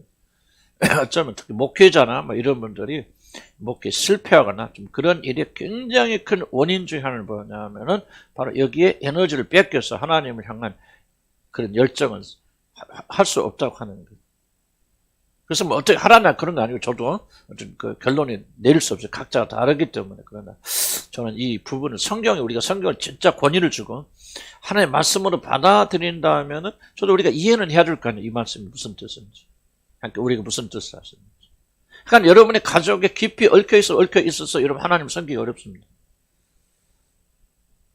어쩌면 특히 목회자나 뭐 이런 분들이 목회 실패하거나 좀 그런 일이 굉장히 큰 원인 중에 하나는 뭐냐면은 바로 여기에 에너지를 뺏겨서 하나님을 향한 그런 열정은 할 수 없다고 하는 거예요. 그래서 뭐 어떻게 하라나 그런 거 아니고 저도 어떤 그 결론이 내릴 수 없어요. 각자가 다르기 때문에. 그러나 저는 이 부분은 우리가 성경을 진짜 권위를 주고 하나님의 말씀으로 받아들인다면은 저도 우리가 이해는 해야 될 거 아니에요. 이 말씀이 무슨 뜻인지. 그러니까 우리가 무슨 뜻을 하시는지. 그러니까 여러분의 가족에 깊이 얽혀 있어서 여러분 하나님 섬기기 어렵습니다.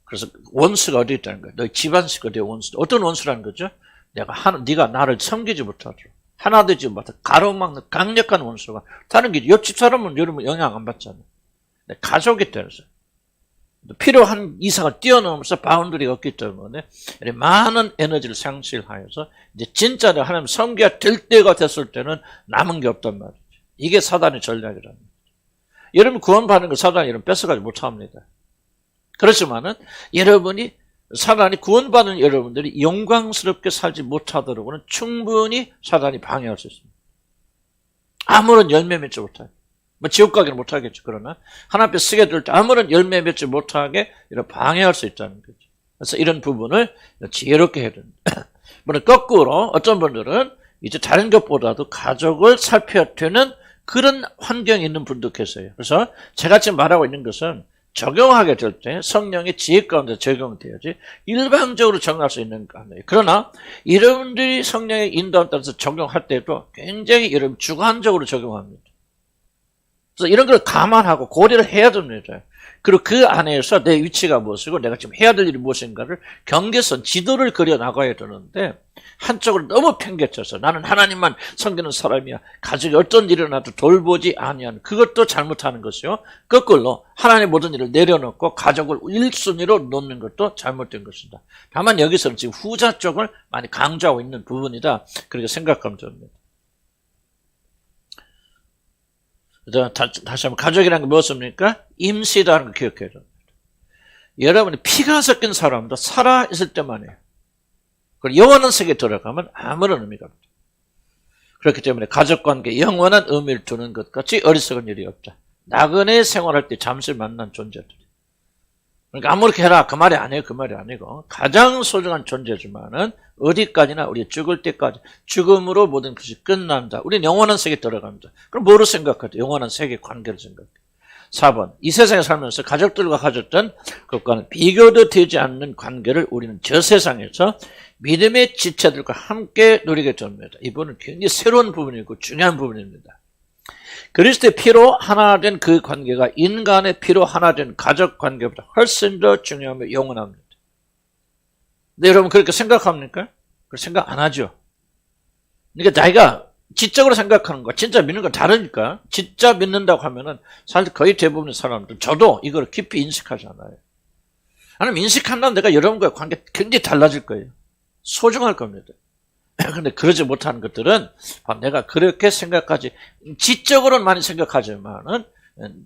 그래서 원수가 어디 있다는 거예요? 너희 집안식 어디에 원수? 어떤 원수라는 거죠? 네가 나를 섬기지 못하죠. 하나 되지 못해 가로막는 강력한 원수가 다른 게 옆집 사람은 여러분 영향 안 받잖아요. 가족이 되어서 필요한 이상을 뛰어넘어서 바운더리가 없기 때문에 많은 에너지를 상실하여서 이제 진짜로 하나님 섬겨야 될 때가 됐을 때는 남은 게 없단 말이죠. 이게 사단의 전략이라는 거죠. 여러분 구원받는 거 사단이 여러분 뺏어가지 못합니다. 그렇지만은 사단이 구원받는 여러분들이 영광스럽게 살지 못하도록은 충분히 사단이 방해할 수 있습니다. 아무런 열매 맺지 못하게. 뭐 지옥 가기는 못하겠죠. 그러나 하나님 앞에 쓰게 될 때 아무런 열매 맺지 못하게 이렇게 방해할 수 있다는 거죠. 그래서 이런 부분을 지혜롭게 해야 됩니다. 물론 거꾸로 어떤 분들은 이제 다른 것보다도 가족을 살펴야 되는 그런 환경에 있는 분도 계세요. 그래서 제가 지금 말하고 있는 것은 적용하게 될 때 성령의 지혜 가운데 적용돼야지 일방적으로 적용할 수 있는 거 아니에요. 그러나 여러분들이 성령의 인도에 따라서 적용할 때도 굉장히 여러분 주관적으로 적용합니다. 그래서 이런 걸 감안하고 고려를 해야 됩니다. 그리고 그 안에서 내 위치가 무엇이고 내가 지금 해야 될 일이 무엇인가를 경계선, 지도를 그려 나가야 되는데 한쪽으로 너무 편견쳐서 나는 하나님만 섬기는 사람이야. 가족이 어떤 일이 일어나도 돌보지 아니하는 그것도 잘못하는 것이요. 거꾸로 하나님의 모든 일을 내려놓고 가족을 1순위로 놓는 것도 잘못된 것이다. 다만 여기서는 지금 후자 쪽을 많이 강조하고 있는 부분이다. 그렇게 생각하면 됩니다. 다시 한번 가족이라는 게 무엇입니까? 임시라는 걸 기억해야 됩니다. 여러분이 피가 섞인 사람도 살아있을 때만 해요. 그리고 영원한 세계에 들어가면 아무런 의미가 없다. 그렇기 때문에 가족관계에 영원한 의미를 두는 것 같이 어리석은 일이 없다. 나그네 생활할 때 잠시 만난 존재들. 그러니까 아무렇게 해라 그 말이 아니에요. 그 말이 아니고 가장 소중한 존재지만은 어디까지나 우리 죽을 때까지 죽음으로 모든 것이 끝난다. 우리는 영원한 세계에 들어갑니다. 그럼 뭐로 생각하죠? 영원한 세계 관계를 생각해요. 4번 이 세상에 살면서 가족들과 가졌던 그것과는 비교도 되지 않는 관계를 우리는 저 세상에서 믿음의 지체들과 함께 누리게 됩니다. 이 부분은 굉장히 새로운 부분이고 중요한 부분입니다. 그리스도의 피로 하나 된 그 관계가 인간의 피로 하나 된 가족 관계보다 훨씬 더 중요하며 영원합니다. 근데 여러분 그렇게 생각합니까? 그렇게 생각 안 하죠. 그러니까 자기가 지적으로 생각하는 거 진짜 믿는 건 다르니까 진짜 믿는다고 하면은 사실 거의 대부분의 사람들 저도 이걸 깊이 인식하지 않아요. 하나님 인식한다면 내가 여러분과의 관계 굉장히 달라질 거예요. 소중할 겁니다. 그런데 그러지 못하는 것들은 내가 그렇게 생각하지 지적으로는 많이 생각하지만은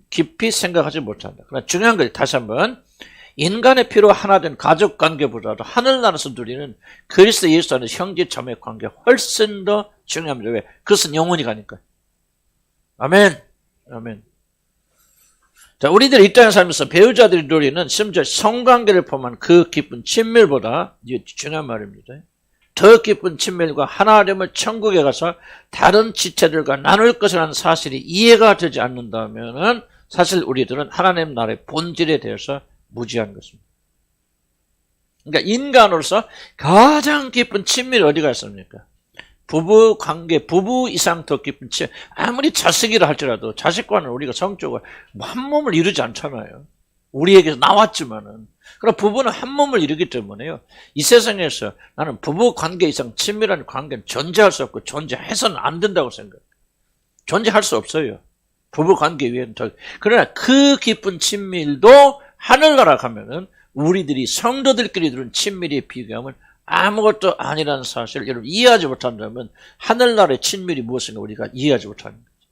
깊이 생각하지 못한다. 그러나 중요한 걸 다시 한번 인간의 피로 하나 된 가족 관계보다도 하늘나라에서 누리는 그리스도 예수 안의 형제 자매 관계 훨씬 더 중요합니다. 왜? 그것은 영원히 가니까. 아멘. 아멘. 자, 우리들이 이 땅에 살면서 배우자들이 누리는 심지어 성관계를 포함한 그 깊은 친밀보다 이게 중요한 말입니다. 더 깊은 친밀과 하나됨을 천국에 가서 다른 지체들과 나눌 것이라는 사실이 이해가 되지 않는다면 사실 우리들은 하나님 나라의 본질에 대해서 무지한 것입니다. 그러니까 인간으로서 가장 깊은 친밀이 어디가 있습니까? 부부 관계, 부부 이상 더 깊은 친밀. 아무리 자식이라 할지라도 자식과는 우리가 성적으로 한 몸을 이루지 않잖아요. 우리에게서 나왔지만은. 그럼 부부는 한 몸을 이루기 때문에요. 이 세상에서 나는 부부 관계 이상 친밀한 관계는 존재할 수 없고 존재해서는 안 된다고 생각해요. 존재할 수 없어요. 부부 관계 위에는 더. 그러나 그 깊은 친밀도 하늘나라 가면은 우리들이 성도들끼리 이루는 친밀에 비교하면 아무것도 아니라는 사실을 여러분 이해하지 못한다면 하늘나라의 친밀이 무엇인가 우리가 이해하지 못하는 거죠.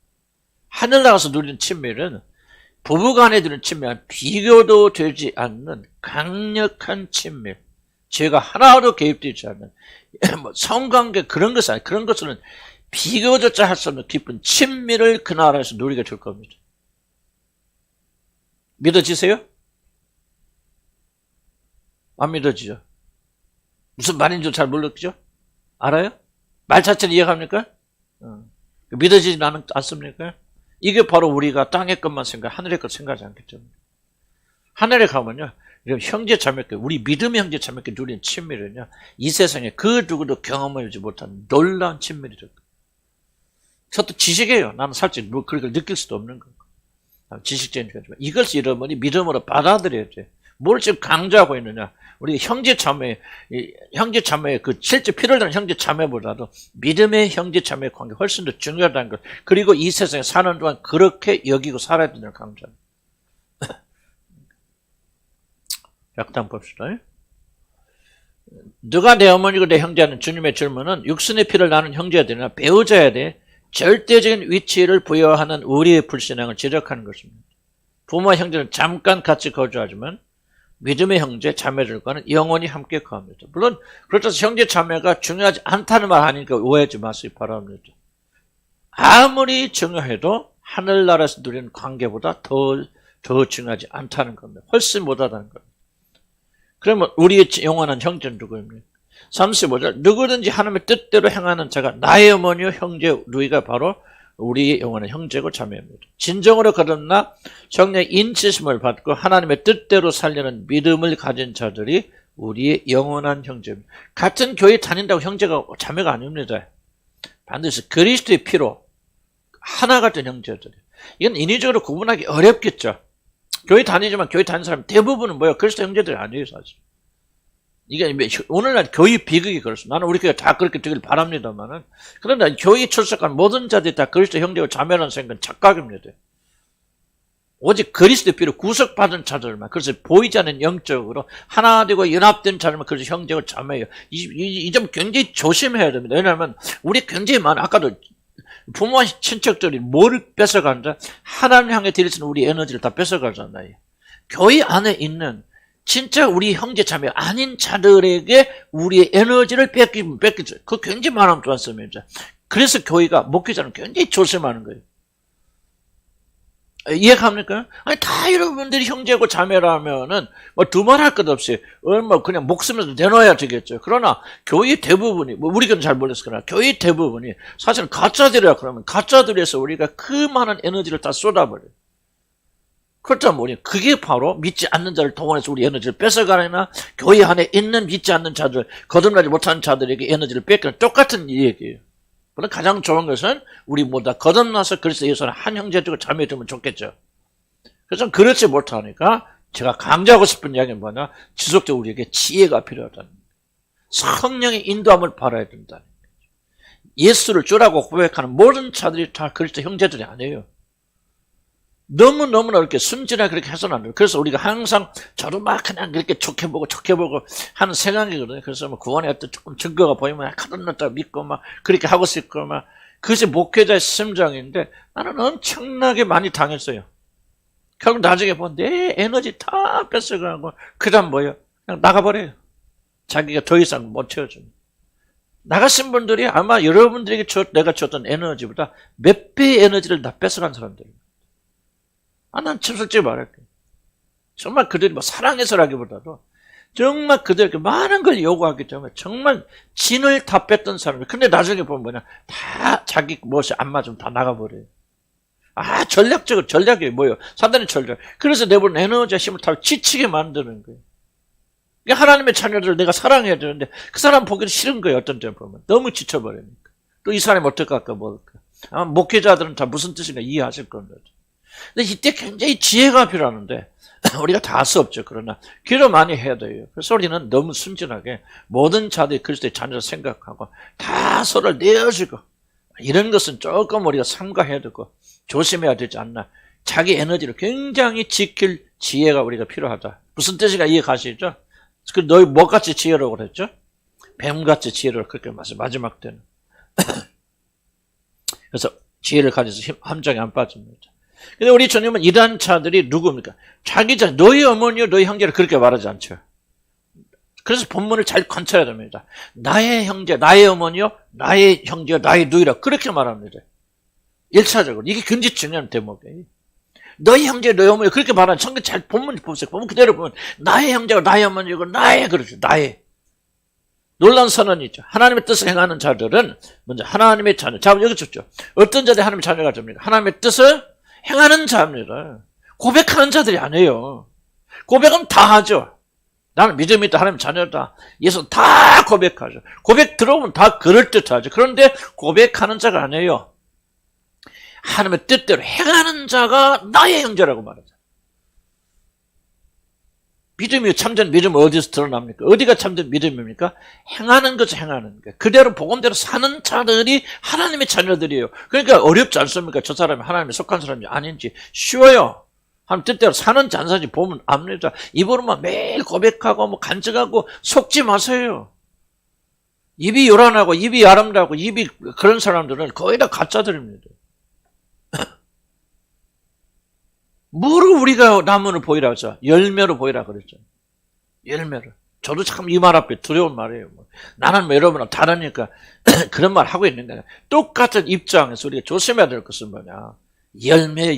하늘나라에서 누리는 친밀은 부부간에 드는 친밀은 비교도 되지 않는 강력한 친밀. 죄가 하나도 개입되지 않는 뭐 성관계 그런 것은 아니에요. 그런 것은 비교조차 할 수 없는 깊은 친밀을 그 나라에서 누리게 될 겁니다. 믿어지세요? 안 믿어지죠? 무슨 말인지 잘 모르겠죠? 알아요? 말 자체를 이해합니까? 믿어지진 않습니까? 이게 바로 우리가 땅의 것만 생각, 하늘의 것 생각하지 않기 때문에. 하늘에 가면요, 이런 형제 자매께, 우리 믿음의 형제 자매께 누리는 친밀은요, 이 세상에 그 누구도 경험하지 못한 놀라운 친밀이죠. 저도 지식이에요. 나는 살짝 그걸 느낄 수도 없는 거고. 지식적인 거지만 이것을 여러분이 믿음으로 받아들여야 돼. 뭘 지금 강조하고 있느냐? 우리 형제 자매 그 실제 피를 다는 형제 자매보다도 믿음의 형제 자매 관계 훨씬 더 중요하다는 것. 그리고 이 세상에 사는 동안 그렇게 여기고 살아야 되는 강조합니다. 약단 봅시다. 누가 내 어머니고 내 형제는 주님의 질문은 육신의 피를 나는 형제가 되나 배우자야 돼. 절대적인 위치를 부여하는 우리의 불신앙을 지적하는 것입니다. 부모와 형제는 잠깐 같이 거주하지만 믿음의 형제, 자매들과는 영원히 함께 거합니다. 물론 그렇다고 형제, 자매가 중요하지 않다는 말 하니까 오해하지 마시기 바랍니다. 아무리 중요해도 하늘나라에서 누리는 관계보다 더 중요하지 않다는 겁니다. 훨씬 못하다는 겁니다. 그러면 우리의 영원한 형제는 누구입니까? 35절 누구든지 하나님의 뜻대로 행하는 자가 나의 어머니요 형제 누이가 바로 우리의 영원한 형제고 자매입니다. 진정으로 거듭나 성령의 인치심을 받고 하나님의 뜻대로 살려는 믿음을 가진 자들이 우리의 영원한 형제입니다. 같은 교회 다닌다고 형제가 자매가 아닙니다. 반드시 그리스도의 피로 하나 같은 형제들이에요. 이건 인위적으로 구분하기 어렵겠죠. 교회 다니지만 교회 다니는 사람 대부분은 뭐예요? 그리스도 형제들이 아니에요, 사실. 이게 오늘날 교회 비극이 그렇습니다. 나는 우리 교회가 다 그렇게 되길 바랍니다만은. 그런데 교회 출석한 모든 자들이 다 그리스도 형제고 자매라는 생각은 착각입니다. 오직 그리스도의 피로 구속받은 자들만, 그래서 보이지 않는 영적으로 하나 되고 연합된 자들만 그래서 형제고 자매예요. 이 점 굉장히 조심해야 됩니다. 왜냐하면 우리 굉장히 많아. 아까도 부모와 친척들이 뭐를 뺏어간다? 하나님 향해 드릴 수 있는 우리 에너지를 다 뺏어가잖아요. 교회 안에 있는 진짜 우리 형제 자매 아닌 자들에게 우리의 에너지를 뺏기죠. 그거 굉장히 많으면 또 않습니다. 그래서 교회가 목회자는 굉장히 조심하는 거예요. 이해갑니까? 아니, 다 여러분들이 형제고 자매라면은, 두말할 것 없이, 그냥 목숨에서 내놔야 되겠죠. 그러나, 교회 대부분이, 우리는 잘 몰랐을 거나, 교회 대부분이, 사실은 가짜들이라 그러면, 가짜들에서 우리가 그 많은 에너지를 다 쏟아버려요. 그렇다면 그게 바로 믿지 않는 자를 동원해서 우리 에너지를 뺏어가느냐, 교회 안에 있는 믿지 않는 자들, 거듭나지 못하는 자들에게 에너지를 뺏기는 똑같은 얘기예요. 물론 가장 좋은 것은 우리 모두 다 거듭나서 그리스도 예수는 한 형제되고 자매 되면 좋겠죠. 그래서 그렇지 못하니까 제가 강조하고 싶은 이야기는 뭐냐, 지속적으로 우리에게 지혜가 필요하다는 거예요. 성령의 인도함을 바라야 된다는 거예요. 예수를 주라고 고백하는 모든 자들이 다 그리스도 형제들이 아니에요. 너무너무나 그렇게 순진하게 그렇게 해서는 안 돼요. 그래서 우리가 항상 저도 막 그냥 그렇게 좋게 보고 하는 생각이거든요. 그래서 뭐 구원의 어떤 조금 증거가 보이면 가든났다 믿고 막 그렇게 하고 싶고 막 그것이 목회자의 심정인데 나는 엄청나게 많이 당했어요. 결국 나중에 보면 내 에너지 다 뺏어가고 그 다음 뭐예요? 그냥 나가버려요. 자기가 더 이상 못 채워줍니다. 나가신 분들이 아마 여러분들에게 내가 줬던 에너지보다 몇 배의 에너지를 다 뺏어간 사람들입니다. 난 솔직히 말할게요. 정말 그들이 사랑해서라기보다도 정말 그들에게 많은 걸 요구하기 때문에 정말 진을 다 뺐던 사람들. 근데 나중에 보면 뭐냐, 다 자기 무엇이 안 맞으면 다 나가버려요. 전략이 뭐예요? 사단의 전략. 그래서 내보는 에너지와 힘을 다 지치게 만드는 거예요. 하나님의 자녀들을 내가 사랑해야 되는데 그 사람 보기도 싫은 거예요. 어떤 점 보면 너무 지쳐버리니까. 또 이 사람이 어떻게 할까 뭘까. 아마 목회자들은 다 무슨 뜻인가 이해하실 겁니다. 근데 이때 굉장히 지혜가 필요하는데 우리가 다 할 수 없죠. 그러나 기도 많이 해야 돼요. 그래서 우리는 너무 순진하게 모든 자들이 그리스도의 자녀를 생각하고 다 서로를 내어주고 이런 것은 조금 우리가 삼가해야 되고 조심해야 되지 않나. 자기 에너지를 굉장히 지킬 지혜가 우리가 필요하다. 무슨 뜻인가 이해가시죠? 그 너희 뭐같이 지혜라고 그랬죠? 뱀같이 지혜를 그렇게 마지막 때는. 그래서 지혜를 가져서 함정에 안 빠집니다. 근데 우리 주님은 이러한 자들이 누굽니까? 자기 자, 너희 어머니요, 너희 형제를 그렇게 말하지 않죠. 그래서 본문을 잘 관찰해야 됩니다. 나의 형제, 나의 어머니요, 나의 형제요, 나의 누이라 그렇게 말합니다. 1차적으로. 이게 굉장히 중요한 대목이에요. 너희 형제, 너희 어머니 그렇게 말하는 성경 잘 본문 보세요. 본문 그대로 보면 나의 형제가 나의 어머니고 나의 그렇죠. 나의. 놀라운 선언이죠. 하나님의 뜻을 행하는 자들은 먼저 하나님의 자녀. 자, 여기 줬죠. 어떤 자들이 하나님의 자녀가 됩니까? 하나님의 뜻을 행하는 자입니다. 고백하는 자들이 아니에요. 고백은 다 하죠. 나는 믿음이 있다. 하나님의 자녀다. 예수 다 고백하죠. 고백 들어보면 다 그럴듯하죠. 그런데 고백하는 자가 아니에요. 하나님의 뜻대로 행하는 자가 나의 형제라고 말하죠. 믿음이 참된 믿음은 어디서 드러납니까? 어디가 참된 믿음입니까? 행하는 것을 행하는 것. 그대로 복음대로 사는 자들이 하나님의 자녀들이에요. 그러니까 어렵지 않습니까? 저 사람이 하나님에 속한 사람이 아닌지. 쉬워요. 하나님 뜻대로 사는지 안 사는지 보면 압니다. 입으로만 매일 고백하고 뭐 간증하고 속지 마세요. 입이 요란하고 입이 아름다고 입이 그런 사람들은 거의 다 가짜들입니다. 뭐로 우리가 나무를 보이라 하죠? 열매로 보이라 그랬죠. 열매로. 저도 참 이 말 앞에 두려운 말이에요. 나는 뭐 여러분하고 다르니까 그런 말 하고 있는 거야. 똑같은 입장에서 우리가 조심해야 될 것은 뭐냐? 열매.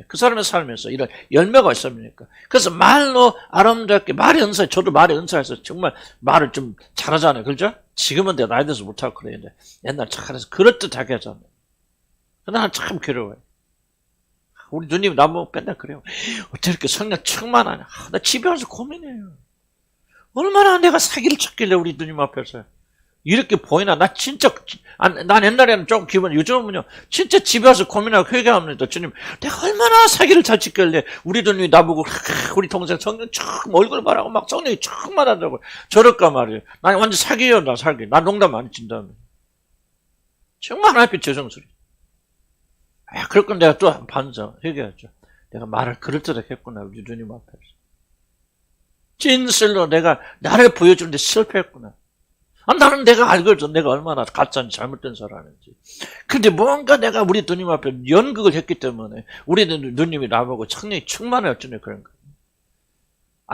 그 사람의 삶에서 이런 열매가 있습니까? 그래서 말로 아름답게 말의 은사, 저도 말의 은사에서 정말 말을 좀 잘하잖아요. 그렇죠? 지금은 내가 나이 들어서 못하고 그러는데 옛날 잘해서 그럴듯하게 하잖아요. 나는 참 괴로워요. 우리 누님 나보고 맨날 그래요. 어떻게 이렇게 성령 충만하냐. 나 집에 와서 고민해요. 얼마나 내가 사기를 쳤길래 우리 누님 앞에서. 이렇게 보이나? 나 진짜, 난 옛날에는 조금 기분, 요즘은요, 진짜 집에 와서 고민하고 회개합니다. 주님, 내가 얼마나 사기를 잘 쳤길래 우리 누님이 나보고, 우리 동생 성령 촥 얼굴 말하고 막 성령이 충만하다고. 저럴까 말이에요. 난 완전 사기예요, 나 사기. 나 농담 많이 친다며. 정말 하나님 앞에 죄송스러워. 그럴 건 내가 또 반성, 회개하죠. 내가 말을 그럴듯하게 했구나, 우리 주님 앞에서. 진실로 내가 나를 보여주는데 실패했구나. 나는 내가 알거든. 내가 얼마나 가짜인지 잘못된 사람인지. 근데 뭔가 내가 우리 누님 앞에 연극을 했기 때문에 우리 누님이 나보고 성령이 충만해 어쩌네 그런 거예요.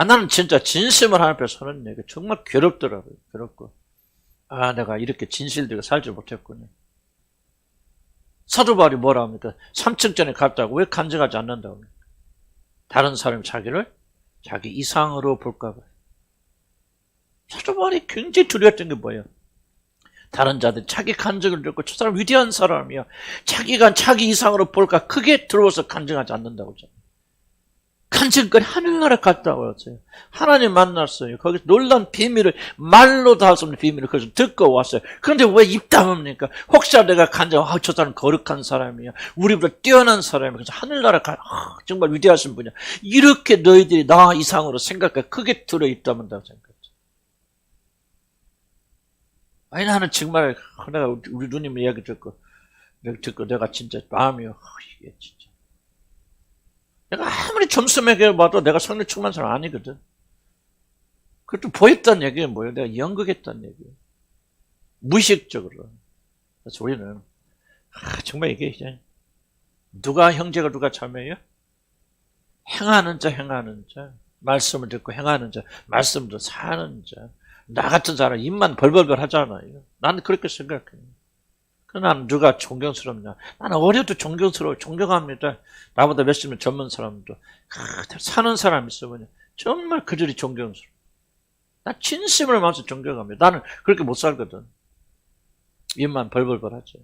나는 진짜 진심을 하나님 앞에 서는 얘기 정말 괴롭더라고요. 괴롭고. 내가 이렇게 진실되게 살지 못했군요. 사도 바울이 뭐라 합니까? 3층 전에 갔다고 왜 간증하지 않는다고 합니까? 다른 사람이 자기를 자기 이상으로 볼까 봐요. 사도 바울이 굉장히 두려웠던 게 뭐예요? 다른 자들 자기 간증을 듣고 저 사람 위대한 사람이야. 자기가 자기 이상으로 볼까 크게 두려워서 간증하지 않는다고 하잖아요. 간증거리 하늘나라 갔다 왔어요. 하나님 만났어요. 거기서 놀란 비밀을 말로 다 할 수 없는 비밀을 거기서 듣고 왔어요. 그런데 왜 입 다뭅니까? 혹시나 내가 간증, 저 사람 거룩한 사람이야. 우리보다 뛰어난 사람이야. 그래서 하늘나라 정말 위대하신 분이야. 이렇게 너희들이 나 이상으로 생각해 크게 들어 입 다문다고 생각했죠. 아니 나는 정말 내가 우리 누님 이야기 듣고 내가 진짜 마음이 이게 진짜. 내가 아무리 점수 매겨봐도 내가 성령 충만한 사람 아니거든. 그것도 보였다는 얘기는 뭐예요? 내가 연극했다는 얘기예요. 무의식적으로. 그래서 우리는 정말 이게 누가 형제가 누가 자매예요? 행하는 자, 말씀을 듣고 행하는 자, 말씀도 사는 자. 나 같은 사람 입만 벌벌벌 하잖아요. 나는 그렇게 생각해요. 나는 누가 존경스럽냐? 나는 어려도 존경스러워, 존경합니다. 나보다 몇십 년 젊은 사람도 사는 사람 있으면 정말 그들이 존경스러워. 나 진심을 마음에서 존경합니다. 나는 그렇게 못 살거든. 입만 벌벌벌 하죠.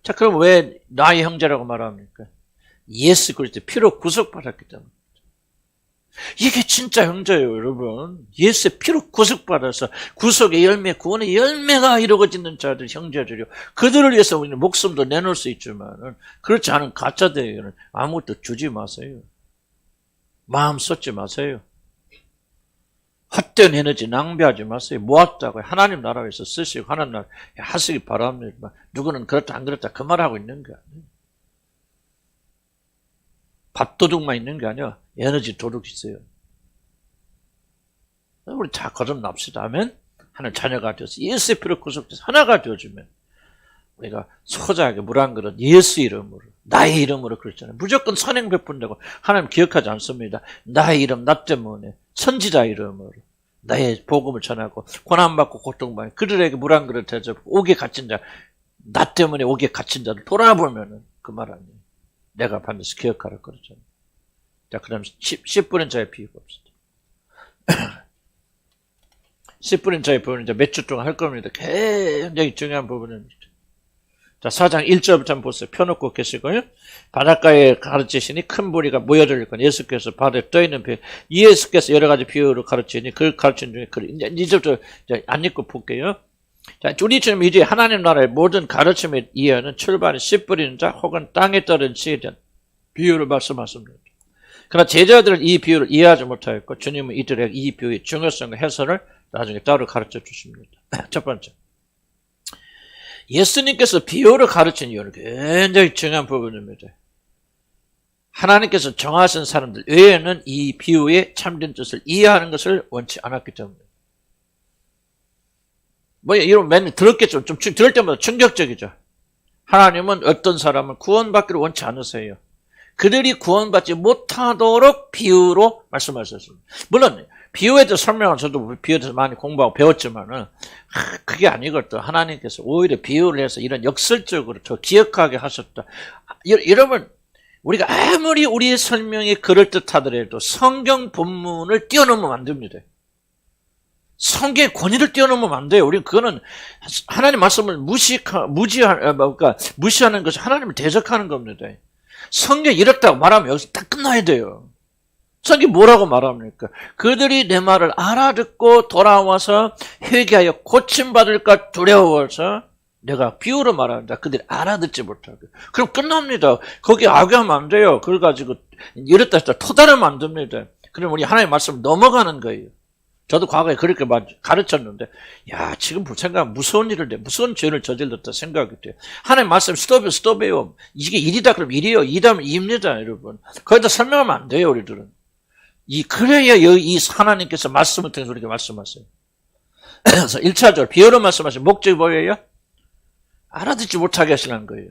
자, 그럼 왜 나의 형제라고 말합니까? 예수 그리스도 피로 구속받았기 때문에. 이게 진짜 형제예요, 여러분. 예수의 피로 구속받아서 구속의 열매, 구원의 열매가 이루어지는 자들, 형제들이요. 그들을 위해서 우리는 목숨도 내놓을 수 있지만 그렇지 않은 가짜들에게는 아무것도 주지 마세요. 마음 쏟지 마세요. 헛된 에너지 낭비하지 마세요. 모았다고 하나님 나라에서 쓰시고 하나님 나라 하시기 바랍니다. 누구는 그렇다 안 그렇다 그 말하고 있는 게 아니에요. 밥도둑만 있는 게 아니야. 에너지 도둑 있어요. 우리 다 거듭납시다 하면 하나님 자녀가 되어서 예수의 피로 구속돼서 하나가 되어주면 우리가 소자하게 물 한 그릇 예수 이름으로 나의 이름으로 그랬잖아요. 무조건 선행 베푼다고 하나님 기억하지 않습니다. 나의 이름 나 때문에 선지자 이름으로 나의 복음을 전하고 고난받고 고통받고 그들에게 물 한 그릇 대접하고 옥에 갇힌 자 나 때문에 옥에 갇힌 자를 돌아보면은 그 말 아니에요. 내가 반드시 기억하라 그러잖아요. 자, 그럼 10분의 자의 비유 봅시다. 10분의 자의 비유는 이제 몇 주 동안 할 겁니다. 굉장히 중요한 부분입니다. 자, 4장 1절부터 한번 보세요. 펴놓고 계시고요. 바닷가에 가르치시니 큰 무리가 모여들 건 예수께서 바다에 떠있는 비유, 예수께서 여러 가지 비유로 가르치니 그 가르친 중에 이제 이제부터 안 읽고 볼게요. 자, 우리처럼 이제 하나님 나라의 모든 가르침의 이해는 출발이 씨 뿌리는 자 혹은 땅에 떨어진 씨에 대한 비유를 말씀하십니다. 그러나 제자들은 이 비유를 이해하지 못하였고 주님은 이들에게 이 비유의 중요성과 해설을 나중에 따로 가르쳐 주십니다. 첫 번째, 예수님께서 비유를 가르친 이유는 굉장히 중요한 부분입니다. 하나님께서 정하신 사람들 외에는 이 비유의 참된 뜻을 이해하는 것을 원치 않았기 때문에. 뭐 이런 맨날 들었겠죠. 좀 들을 때마다 충격적이죠. 하나님은 어떤 사람을 구원받기를 원치 않으세요. 그들이 구원받지 못하도록 비유로 말씀하셨습니다. 물론 비유에 대해서 설명은 저도 비유에 대해서 많이 공부하고 배웠지만은 그게 아니거든. 하나님께서 오히려 비유를 해서 이런 역설적으로 더 기억하게 하셨다. 여러분, 우리가 아무리 우리의 설명이 그럴듯하더라도 성경 본문을 뛰어넘으면 안 됩니다. 성경의 권위를 뛰어넘으면 안 돼요. 우리는 그거는 하나님 말씀을 무시하는 것이 하나님을 대적하는 겁니다. 성경이 이렇다고 말하면 여기서 딱 끝나야 돼요. 성경이 뭐라고 말합니까? 그들이 내 말을 알아듣고 돌아와서 회개하여 고침받을까 두려워서 내가 비유로 말합니다. 그들이 알아듣지 못하게. 그럼 끝납니다. 거기 악용하면 안 돼요. 그걸 가지고 이랬다 했다 토달하면 안 됩니다. 그럼 우리 하나님의 말씀을 넘어가는 거예요. 저도 과거에 그렇게 가르쳤는데, 야, 지금 생각하면 무서운 일을 돼. 무서운 죄를 저질렀다 생각이 돼요. 하나님 말씀 스톱이에요. 이게 일이다 그럼 일이에요. 이다면 이입니다, 여러분. 거기다 설명하면 안 돼요, 우리들은. 그래야 이 하나님께서 말씀을 통해서 우리에게 말씀하세요. 그래서 1차적으로 비유로 말씀하신 목적이 뭐예요? 알아듣지 못하게 하시는 거예요.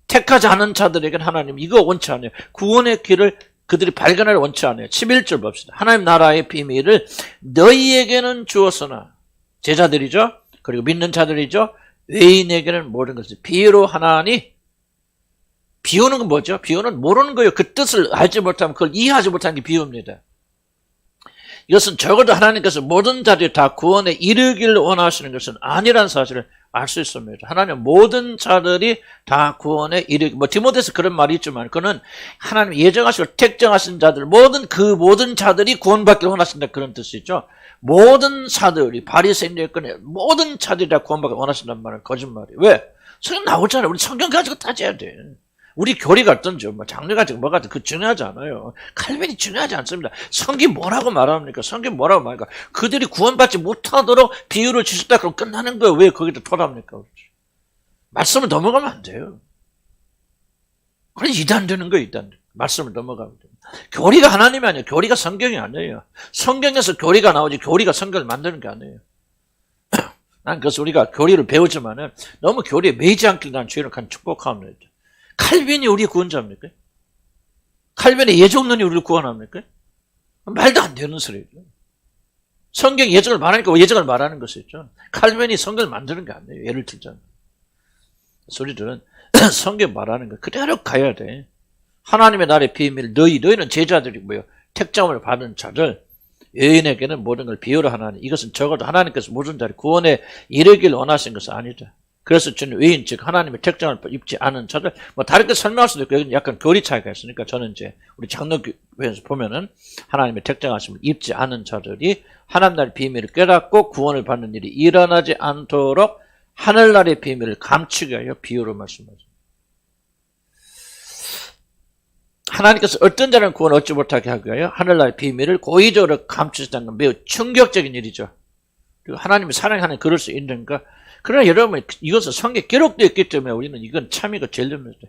택하지 않은 자들에게는 하나님 이거 원치 않아요. 구원의 길을 그들이 발견하려 원치 않아요. 11절 봅시다. 하나님 나라의 비밀을 너희에게는 주었으나 제자들이죠. 그리고 믿는 자들이죠. 외인에게는 모든 것을 비유로 하나니. 비유는 건 뭐죠? 비유는 모르는 거예요. 그 뜻을 알지 못하면 그걸 이해하지 못하는 게 비유입니다. 이것은 적어도 하나님께서 모든 자들이 다 구원에 이르기를 원하시는 것은 아니라는 사실을 알 수 있습니다. 하나님 모든 자들이 다 구원에 이르기, 디모데서 그런 말이 있지만 그는 하나님 예정하시고 택정하신 자들 모든 자들이 구원받기를 원하신다 그런 뜻이죠. 모든 자들이 바리새인들 꺼내 모든 자들이 다 구원받기를 원하신다는 말은 거짓말이에요. 왜? 성경 나오잖아요. 우리 성경 가지고 따져야 돼. 우리 교리가 어떤지, 장르 가지고 뭐가 그 중요하지 않아요. 칼빈이 중요하지 않습니다. 성경이 뭐라고 말합니까? 성경이 뭐라고 말합니까? 그들이 구원받지 못하도록 비유를 주셨다 그럼 끝나는 거예요. 왜 거기다 토답니까? 말씀을 넘어가면 안 돼요. 그래 이단되는 거예요. 이단. 말씀을 넘어가면 돼요. 교리가 하나님이 아니에요. 교리가 성경이 아니에요. 성경에서 교리가 나오지 교리가 성경을 만드는 게 아니에요. 난 그래서 우리가 교리를 배우지만은 너무 교리에 매이지 않길 난 주의를 간 축복합니다. 칼빈이 우리 구원자입니까? 칼빈의 예정론이 우리를 구원합니까? 말도 안 되는 소리죠. 성경이 예정을 말하니까 예정을 말하는 것이죠. 칼빈이 성경을 만드는 게 아니에요. 예를 들자면. 소리들은 성경 말하는 거 그대로 가야 돼. 하나님의 나라의 비밀, 너희는 제자들이고요. 택정을 받은 자들, 여인에게는 모든 걸 비유로 하나니 이것은 적어도 하나님께서 모든 자를 구원에 이르길 원하신 것은 아니다. 그래서 저는 외인, 즉 하나님의 특정을 입지 않은 자들, 뭐 다르게 설명할 수도 있고 여기는 약간 거리 차이가 있으니까 저는 이제 우리 장로교회에서 보면은 하나님의 특정하심을 입지 않은 자들이 하나님의 비밀을 깨닫고 구원을 받는 일이 일어나지 않도록 하늘나라의 비밀을 감추기 위하여 비유로 말씀하죠. 하나님께서 어떤 자는 구원을 얻지 못하게 하기 위하여 하늘나라의 비밀을 고의적으로 감추시다는 건 매우 충격적인 일이죠. 그리고 하나님의 사랑하는 그럴 수 있는가? 그러나 여러분, 이것은 성경에 기록되어 있기 때문에 우리는 이건 참이고 진리입니다.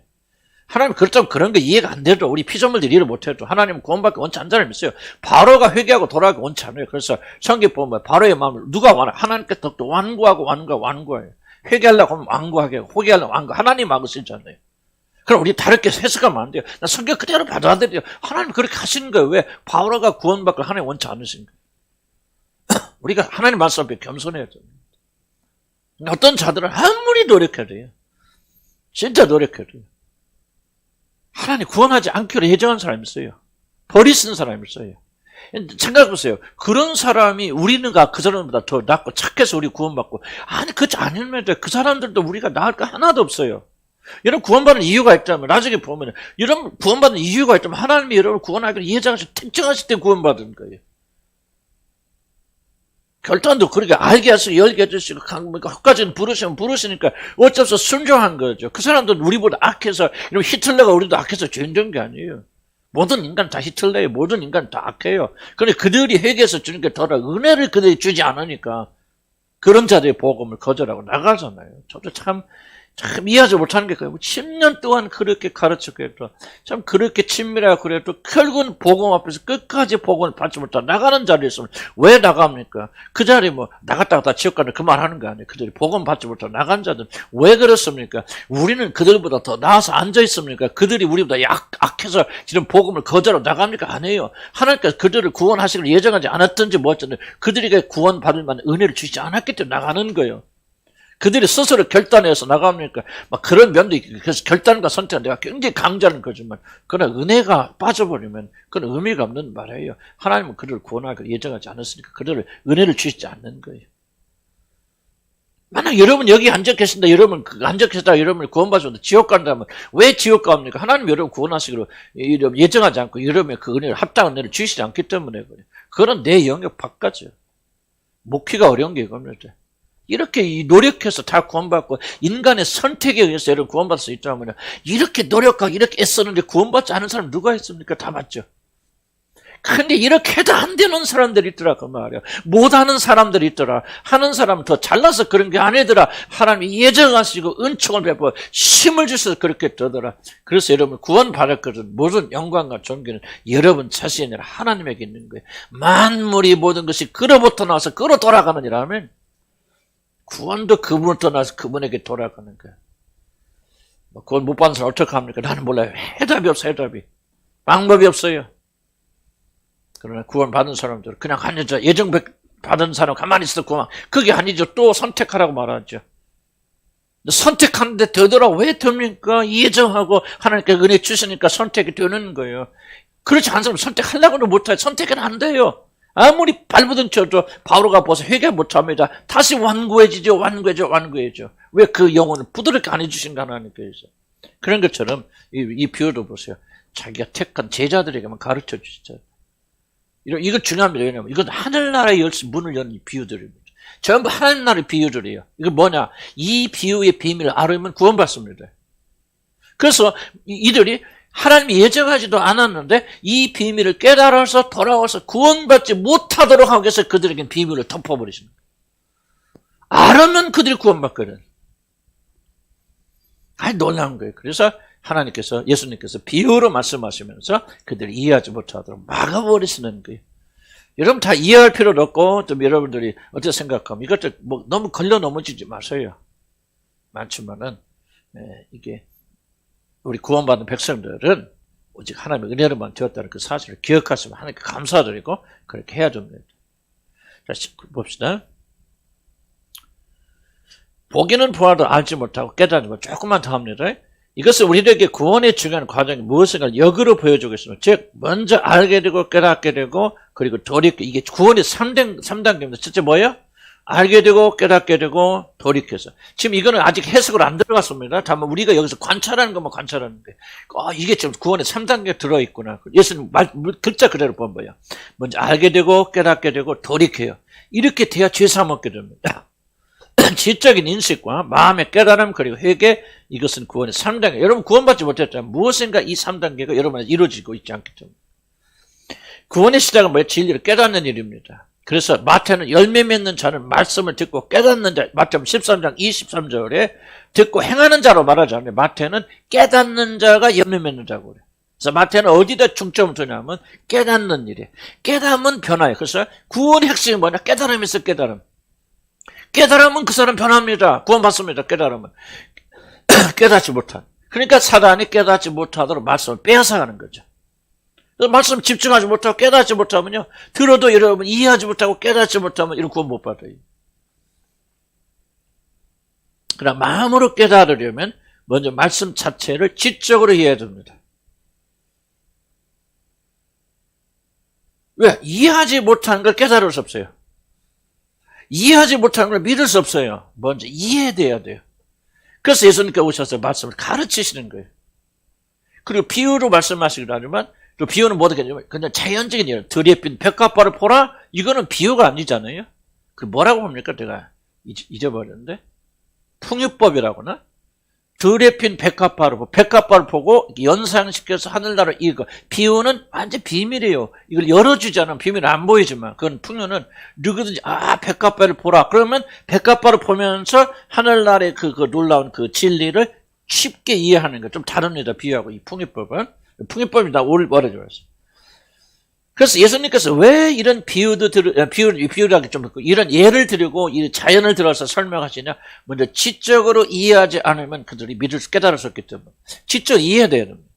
하나님 그렇다면 그런 거 이해가 안 돼도 우리 피조물들이 이해를 못해도 하나님은 구원받기 원치 않는 사람이 있어요. 바로가 회개하고 돌아가기 원치 않아요. 그래서 성경 보면 바로의 마음을 누가 하나님께 더욱더 완고해요. 회개하려고 하면 완고하게 하고 회개하려고 완고. 하나님 마음을 쓰잖아요. 그럼 우리 다르게 해석하면 안 돼요. 나 성경 그대로 받아들여요. 하나님 그렇게 하시는 거예요. 왜? 바로가 구원받기 하나님 원치 않으신가? 우리가 하나님 말씀 앞에 겸손해야 돼요. 어떤 자들은 아무리 노력해도 돼요. 진짜 노력해도 돼요. 하나님 구원하지 않기로 예정한 사람이 있어요. 버리신 사람이 있어요. 생각해보세요. 그런 사람이 우리는가 그 사람보다 더 낫고 착해서 우리 구원받고, 아니 그렇지 않으면 그 사람들도 우리가 나을 거 하나도 없어요. 여러분 구원받는 이유가 있다면 나중에 보면 여러분 구원받는 이유가 있다면 하나님이 여러분을 구원하기로 예정하신 특정하실 때 구원받은 거예요. 결단도 그렇게 알게 하시고 열게 해주시고 끝까지는 부르시니까 어쩔 수 없어 순종한 거죠. 그 사람들은 우리보다 악해서, 이러면 히틀러가 우리도 악해서 죄인 된 게 아니에요. 모든 인간 다 히틀러예요. 모든 인간 다 악해요. 그런데 그들이 회개해서 주는 게 더라 은혜를 그들이 주지 않으니까 그런 자들의 복음을 거절하고 나가잖아요. 저도 참 이해하지 못하는 게 그래요. 10년 동안 그렇게 가르쳤고 해도 참 그렇게 친밀하고 그래도 결국은 복음 앞에서 끝까지 복음을 받지 못하고 나가는 자리에 있으면 왜 나갑니까? 그 자리에 뭐 나갔다가 다 지옥 가는 그 말 하는 거 아니에요. 그들이 복음 받지 못하고 나간 자들은 왜 그렇습니까? 우리는 그들보다 더 나아서 앉아 있습니까? 그들이 우리보다 악해서 지금 복음을 거절하고 나갑니까? 아니에요. 하나님께서 그들을 구원하시기를 예정하지 않았든지 뭐였든지 그들에게 구원받을 만한 은혜를 주시지 않았기 때문에 나가는 거예요. 그들이 스스로 결단해서 나갑니까? 막 그런 면도 있고, 그래서 결단과 선택은 내가 굉장히 강조하는 거지만, 그러나 은혜가 빠져버리면 그건 의미가 없는 말이에요. 하나님은 그들을 구원하기를 예정하지 않았으니까 그들을 은혜를 주시지 않는 거예요. 만약 여러분 여기 앉아 계신다, 여러분 앉아 계시다, 여러분을 구원받으면 지옥 간다면 왜 지옥 갑니까? 하나님 여러분 구원하시기로 예정하지 않고 여러분의 그 은혜를 합당한 은혜를 주시지 않기 때문에 그래요. 그건 내 영역 바깥이에요. 먹기가 어려운 게 이겁니다. 이렇게 노력해서 다 구원받고 인간의 선택에 의해서 여러분 구원받을 수 있다면 이렇게 노력하고 이렇게 애쓰는데 구원받지 않은 사람 누가 있습니까? 다 맞죠. 근데 이렇게 해도 안 되는 사람들이 있더라 그 말이야. 못하는 사람들이 있더라. 하는 사람은 더 잘나서 그런 게 아니더라. 하나님이 예정하시고 은총을 베풀어 힘을 주셔서 그렇게 되더라. 그래서 여러분 구원받았거든. 모든 영광과 존귀는 여러분 자신이 아니라 하나님에게 있는 거예요. 만물이 모든 것이 그로부터 나와서 그로 돌아가는 이라면 구원도 그분으로부터 나와서 그분에게 돌아가는 거예요. 구원 못 받는 사람 어떻게 합니까? 나는 몰라요. 해답이 없어요. 해답이. 방법이 없어요. 그러나 구원 받은 사람들 그냥 앉아 예정 받은 사람 가만히 있어 구원. 그게 아니죠. 또 선택하라고 말하죠. 선택하는데 되더라고. 왜 됩니까? 예정하고 하나님께 은혜 주시니까 선택이 되는 거예요. 그렇지 않은 사람 선택하려고는 못해요. 선택은 안 돼요. 아무리 발부든 쳐도 바로가 벌써 회개 못합니다. 다시 완고해지죠. 왜 그 영혼을 부드럽게 안 해주신가 하나님께서. 그런 것처럼 이 비유도 보세요. 자기가 택한 제자들에게만 가르쳐 주시죠. 이거 중요합니다. 왜냐하면 이건 하늘나라의 문을 여는 비유들입니다. 전부 하늘나라의 비유들이에요. 이거 뭐냐? 이 비유의 비밀을 알으면 구원받습니다. 그래서 이들이 하나님이 예정하지도 않았는데 이 비밀을 깨달아서 돌아와서 구원받지 못하도록 하기 위해서 그들에게는 비밀을 덮어버리시는 거예요. 알으면 그들이 구원받거든. 아주 놀라운 거예요. 그래서 하나님께서, 예수님께서 비유로 말씀하시면서 그들이 이해하지 못하도록 막아버리시는 거예요. 여러분 다 이해할 필요도 없고, 좀 여러분들이 어떻게 생각하면 이것들 뭐 너무 걸려 넘어지지 마세요. 많지만은, 이게, 우리 구원받은 백성들은 오직 하나님의 은혜로만 되었다는 그 사실을 기억하시면 하나님께 감사드리고 그렇게 해야 됩니다. 자, 봅시다. 보기는 보아도 알지 못하고 깨닫는 것 조금만 더 합니다. 이것은 우리에게 구원의 중요한 과정이 무엇인가 역으로 보여주고 있습니다. 즉 먼저 알게 되고 깨닫게 되고 그리고 돌이켜 이게 구원의 3단계입니다. 첫째 뭐예요? 알게 되고 깨닫게 되고 돌이켜서. 지금 이거는 아직 해석을 안 들어갔습니다. 다만 우리가 여기서 관찰하는 것만 관찰하는 거예요. 이게 지금 구원의 3단계 들어있구나. 예수님 글자 그대로 본 거예요. 먼저 알게 되고 깨닫게 되고 돌이켜요. 이렇게 돼야 죄사 먹게 됩니다. 지적인 인식과 마음의 깨달음 그리고 회개, 이것은 구원의 3단계. 여러분 구원받지 못했다면 무엇인가 이 3단계가 여러분한테 이루어지고 있지 않기 때문에. 구원의 시작은 뭐예요? 진리를 깨닫는 일입니다. 그래서 마태는 열매 맺는 자는 말씀을 듣고 깨닫는 자, 마태복음 13장 23절에 듣고 행하는 자로 말하지 않아요. 마태는 깨닫는 자가 열매 맺는 자고 그래요. 그래서 마태는 어디다 중점을 두냐면 깨닫는 일이에요. 깨달음은 변화예요. 그래서 구원의 핵심이 뭐냐? 깨달음이 있어, 깨달음. 깨달으면 그 사람 변합니다. 구원받습니다. 깨달으면. 깨닫지 못한. 그러니까 사단이 깨닫지 못하도록 말씀을 빼앗아가는 거죠. 말씀 집중하지 못하고 깨닫지 못하면요. 들어도 여러분 이해하지 못하고 깨닫지 못하면 이런 구원 못 받아요. 그러나 마음으로 깨달으려면 먼저 말씀 자체를 지적으로 이해해야 됩니다. 왜? 이해하지 못하는 걸 깨달을 수 없어요. 이해하지 못하는 걸 믿을 수 없어요. 먼저 이해돼야 돼요. 그래서 예수님께서 오셔서 말씀을 가르치시는 거예요. 그리고 비유로 말씀하시기도 하지만 또 비유는 뭐다 그냥 자연적인 일, 들에 핀 백합화를 보라? 이거는 비유가 아니잖아요. 그 뭐라고 합니까? 제가 잊어버렸는데. 풍요법이라고나? 들에 핀 백합화를 보고 연상시켜서 하늘나라를 이거. 비유는 완전 비밀이에요. 이걸 열어주지 않으면 비밀은 안 보이지만 그건 풍요는 누구든지 백합화를 보라. 그러면 백합화를 보면서 하늘나라의 그 놀라운 그 진리를 쉽게 이해하는 거 좀 다릅니다. 비유하고 이 풍요법은. 풍요법이 다 오래줘요. 그래서 예수님께서 왜 이런 비유라기 좀 이런 예를 들고 이 자연을 들어서 설명하시냐? 먼저 지적으로 이해하지 않으면 그들이 깨달을 수 없기 때문에 지적 이해돼야 됩니다.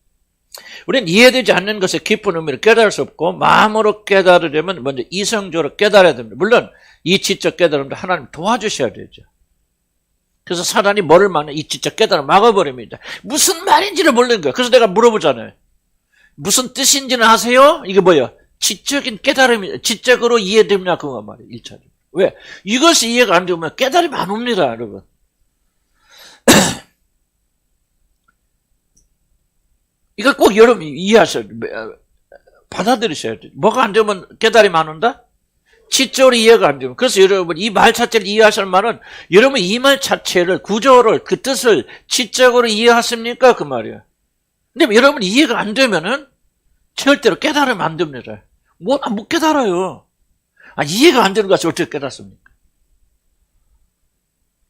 우리는 이해되지 않는 것의 깊은 의미를 깨달을 수 없고 마음으로 깨달으려면 먼저 이성적으로 깨달아야 됩니다. 물론 이 지적 깨달음도 하나님 도와주셔야 되죠. 그래서 사단이 뭐를 막냐? 이 지적 깨달음 막아버립니다. 무슨 말인지를 모르는 거야. 그래서 내가 물어보잖아요. 무슨 뜻인지는 아세요? 이게 뭐야? 지적인 깨달음이, 지적으로 이해되냐, 그거 말이에요. 1차적으로. 왜? 이것이 이해가 안 되면 깨달음이 안 옵니다, 여러분. 이걸 꼭 여러분이 이해하셔야 돼요. 받아들이셔야 돼요. 뭐가 안 되면 깨달음이 안 온다? 지적으로 이해가 안 되면. 그래서 여러분, 이 말 자체를 이해하실 말은, 여러분 이 말 자체를, 구조를, 그 뜻을 지적으로 이해하십니까? 그 말이에요. 근데 여러분 이해가 안 되면은, 절대로 깨달으면 안 됩니다. 못 깨달아요. 이해가 안 되는 것을 어떻게 깨닫습니까?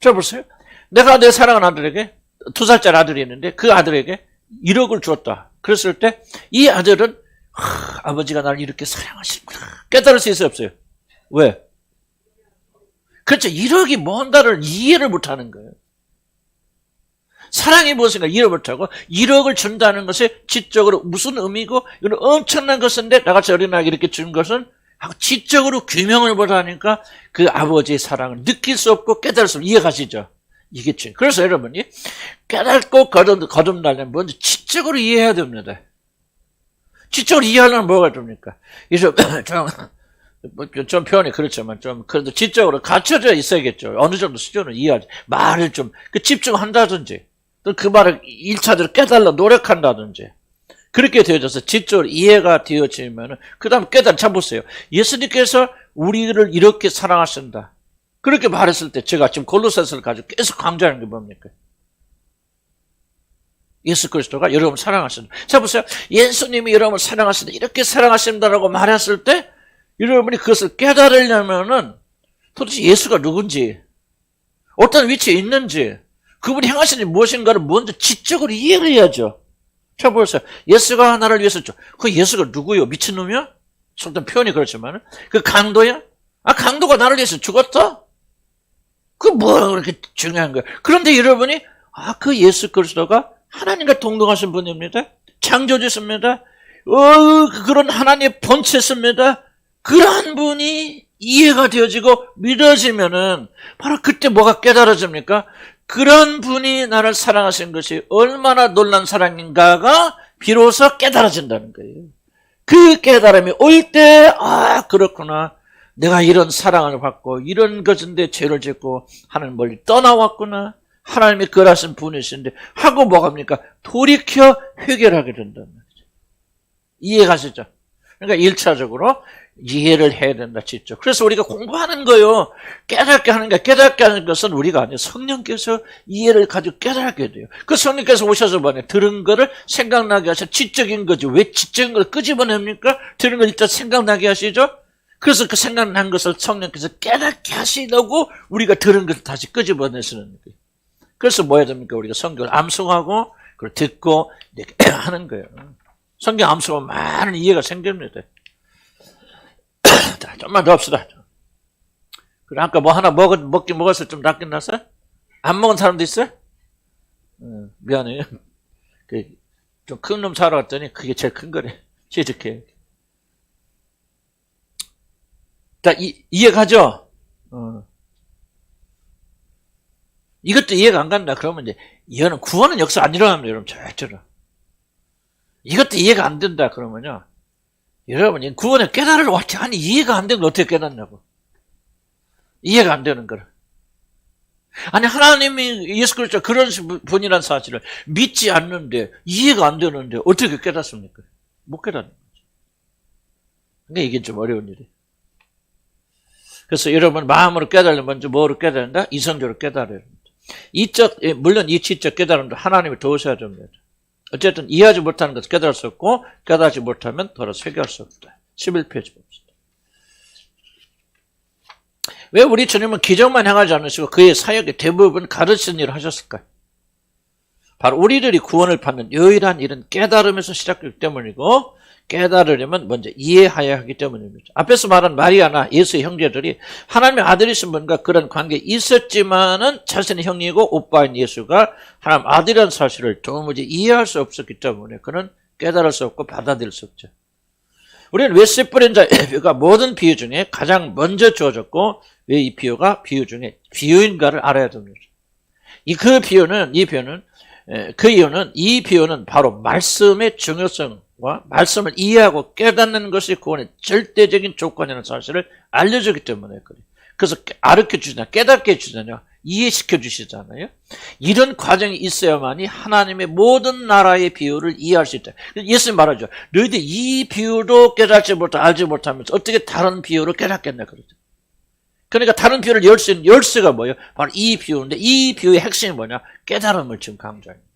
자, 보세요. 내가 내 사랑하는 아들에게 2살짜리 아들이 있는데 그 아들에게 1억을 주었다. 그랬을 때 이 아들은 아버지가 나를 이렇게 사랑하시는구나. 깨달을 수 있어요, 없어요? 왜? 그렇죠. 1억이 뭔가를 이해를 못하는 거예요. 사랑이 무엇인가 이해를 못하고 1억을 준다는 것이 지적으로 무슨 의미고 이건 엄청난 것인데 나같이 어린아이에게 이렇게 준 것은 지적으로 규명을 못하니까 그 아버지의 사랑을 느낄 수 없고 깨달을 수 없고 이해가시죠? 이게 진. 그래서 여러분이 깨닫고 거듭나려면 먼저 지적으로 이해해야 됩니다. 지적으로 이해하려면 뭐가 됩니까? 그래서 좀 표현이 그렇지만 좀 그래도 지적으로 갖춰져 있어야겠죠. 어느 정도 수준을 이해하지. 말을 좀 집중한다든지 또 그 말을 1차적으로 깨달으려 노력한다든지 그렇게 되어져서 지적으로 이해가 되어지면 그 다음 깨달아. 참 보세요. 예수님께서 우리를 이렇게 사랑하신다. 그렇게 말했을 때 제가 지금 골로새서를 가지고 계속 강조하는 게 뭡니까? 예수 그리스도가 여러분을 사랑하신다. 자 보세요. 예수님이 여러분을 사랑하신다. 이렇게 사랑하신다라고 말했을 때 여러분이 그것을 깨달으려면은 도대체 예수가 누군지 어떤 위치에 있는지 그분이 행하신 일이 무엇인가를 먼저 지적으로 이해를 해야죠. 자 보세요. 예수가 나를 위해서 그 예수가 누구요? 미친놈이야? 어떤 표현이 그렇지만 그 강도야? 강도가 나를 위해서 죽었다? 그게 뭐가 그렇게 중요한 거야? 그런데 여러분이 그 예수 그리스도가 하나님과 동등하신 분입니다. 창조주십니다. 그런 하나님의 본체십니다. 그러한 분이 이해가 되어지고 믿어지면은 바로 그때 뭐가 깨달아집니까? 그런 분이 나를 사랑하신 것이 얼마나 놀란 사랑인가가 비로소 깨달아진다는 거예요. 그 깨달음이 올 때 그렇구나. 내가 이런 사랑을 받고 이런 것인데 죄를 짓고 하나님 멀리 떠나왔구나. 하나님의 거라신 분이신데 하고 뭐합니까? 돌이켜 회개를 하게 된단 말이죠. 이해가시죠? 그러니까 1차적으로 이해를 해야 된다, 진짜. 그래서 우리가 공부하는 거요. 깨닫게 하는 게, 깨닫게 하는 것은 우리가 아니에요. 성령께서 이해를 가지고 깨닫게 돼요. 그 성령께서 오셔서 뭐냐, 들은 거를 생각나게 하셔. 지적인 거죠. 왜 지적인 걸 끄집어냅니까? 들은 걸 일단 생각나게 하시죠? 그래서 그 생각난 것을 성령께서 깨닫게 하시려고 우리가 들은 것을 다시 끄집어내시는 거예요. 그래서 뭐 해야 됩니까? 우리가 성경을 암송하고, 그걸 듣고, 하는 거예요. 성경 암송하면 많은 이해가 생깁니다. 자, 좀만 더 합시다. 그래, 아까 뭐 하나 먹긴 먹었어요? 좀 낫긴 났어요? 안 먹은 사람도 있어요? 미안해요. 좀 큰 놈 사러 갔더니 그게 제일 큰 거래. 이렇게. 자, 이해가죠? 이것도 이해가 안 간다. 그러면 이제, 이거는 구원은 역사 안 일어납니다. 여러분, 절대로. 이것도 이해가 안 된다. 그러면요. 여러분, 구원의 깨달을 왔지. 아니, 이해가 안 되는 걸 어떻게 깨닫냐고. 이해가 안 되는 거를. 아니, 하나님이 예수 그리스도 그런 분이라는 사실을 믿지 않는데, 이해가 안 되는데, 어떻게 깨닫습니까? 못 깨닫는 거죠. 그러니까 이게 좀 어려운 일이에요. 그래서 여러분, 마음으로 깨달으면 먼저 뭐로 깨달는다? 이성적으로 깨달아야 됩니다. 물론 이 지적 깨달음도 하나님이 도우셔야 됩니다. 어쨌든 이해하지 못하는 것을 깨달을 수 없고 깨달지 못하면 더러 회개할 수 없다. 11페이지 봅시다. 왜 우리 주님은 기적만 행하지 않으시고 그의 사역의 대부분 가르치는 일을 하셨을까요? 바로 우리들이 구원을 받는 유일한 일은 깨달음에서 시작되기 때문이고 깨달으려면 먼저 이해해야 하기 때문입니다. 앞에서 말한 마리아나 예수의 형제들이 하나님의 아들이신 분과 그런 관계에 있었지만은 자신의 형이고 오빠인 예수가 하나님 아들이라는 사실을 도무지 이해할 수 없었기 때문에 그는 깨달을 수 없고 받아들일 수 없죠. 우리는 왜 씨뿌린 자가 모든 비유 중에 가장 먼저 주어졌고 왜 이 비유가 비유 중에 비유인가를 알아야 됩니다. 이 비유는 바로 말씀의 중요성과 말씀을 이해하고 깨닫는 것이 구원의 절대적인 조건이라는 사실을 알려주기 때문에 그래요. 그래서 가르쳐주잖아요. 깨닫게 해주잖아요. 이해시켜 주시잖아요. 이런 과정이 있어야만이 하나님의 모든 나라의 비유를 이해할 수 있다. 예수님 말하죠. 너희들 이 비유도 깨닫지 못하고 알지 못하면서 어떻게 다른 비유를 깨닫겠냐 그러죠. 그러니까 다른 비유를 열 수 있는 열쇠가 뭐예요? 바로 이 비유인데 이 비유의 핵심이 뭐냐? 깨달음을 지금 강조하는 거죠.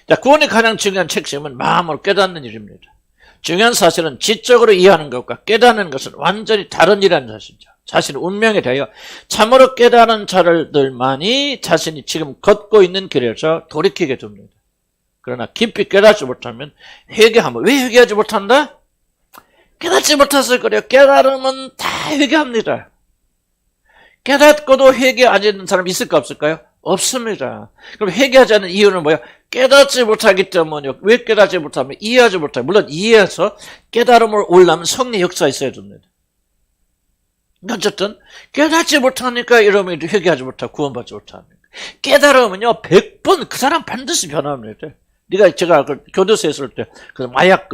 자, 구원의 가장 중요한 책임은 마음으로 깨닫는 일입니다. 중요한 사실은 지적으로 이해하는 것과 깨닫는 것은 완전히 다른 일이라는 사실이죠. 자신의 운명에 대하여 참으로 깨달은 자들만이 자신이 지금 걷고 있는 길에서 돌이키게 됩니다. 그러나 깊이 깨닫지 못하면 회개하면 왜 회개하지 못한다? 깨닫지 못해서 그래요. 깨달으면 다 회개합니다. 깨닫고도 회개 안 하는 사람 있을까 없을까요? 없습니다. 그럼 회개하지 않는 이유는 뭐야? 깨닫지 못하기 때문이요. 왜 깨닫지 못하면? 이해하지 못하면. 물론 이해해서 깨달음을 올라면 성령 역사가 있어야 됩니다. 어쨌든 깨닫지 못하니까 이러면 회개하지 못하고 구원받지 못합니다. 깨달으면요 100번 그 사람 반드시 변합니다. 제가 교도소에 있을 때 그 마약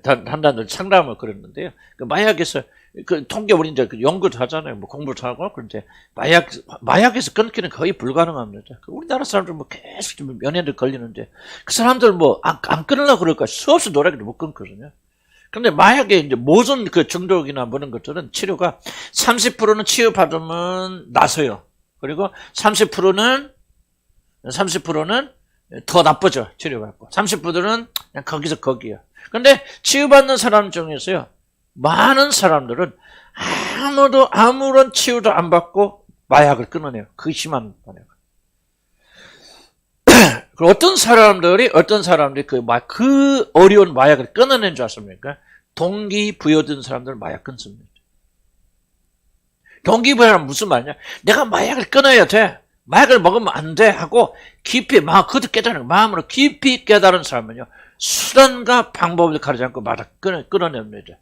한다는 상담을 그랬는데요. 그 마약에서 그 통계 우리 이제 연구도 하잖아요. 뭐 공부도 하고 그런데 마약에서 끊기는 거의 불가능합니다. 우리나라 사람들 뭐 계속 좀 연예인들 걸리는데 그 사람들 뭐 안 끊으려고 그럴까 수없이 노력해도 못 끊거든요. 근데 마약에 이제 모든 그 중독이나 모든 것들은 치료가 30%는 치유받으면 나서요. 그리고 30%는 더 나쁘죠. 치료받고. 30%는 그냥 거기서 거기요. 근데 치유받는 사람 중에서요. 많은 사람들은 아무런 치유도 안 받고 마약을 끊어내요. 그 심한 마약을. 어떤 사람들이 그 어려운 마약을 끊어낸 줄 아십니까? 동기부여된 사람들은 마약 끊습니다. 동기부여는 무슨 말이냐? 내가 마약을 끊어야 돼. 마약을 먹으면 안 돼 하고 깊이 그것도 깨달은 마음으로 깊이 깨달은 사람은요 수단과 방법을 가리지 않고 마약 끊어냅니다.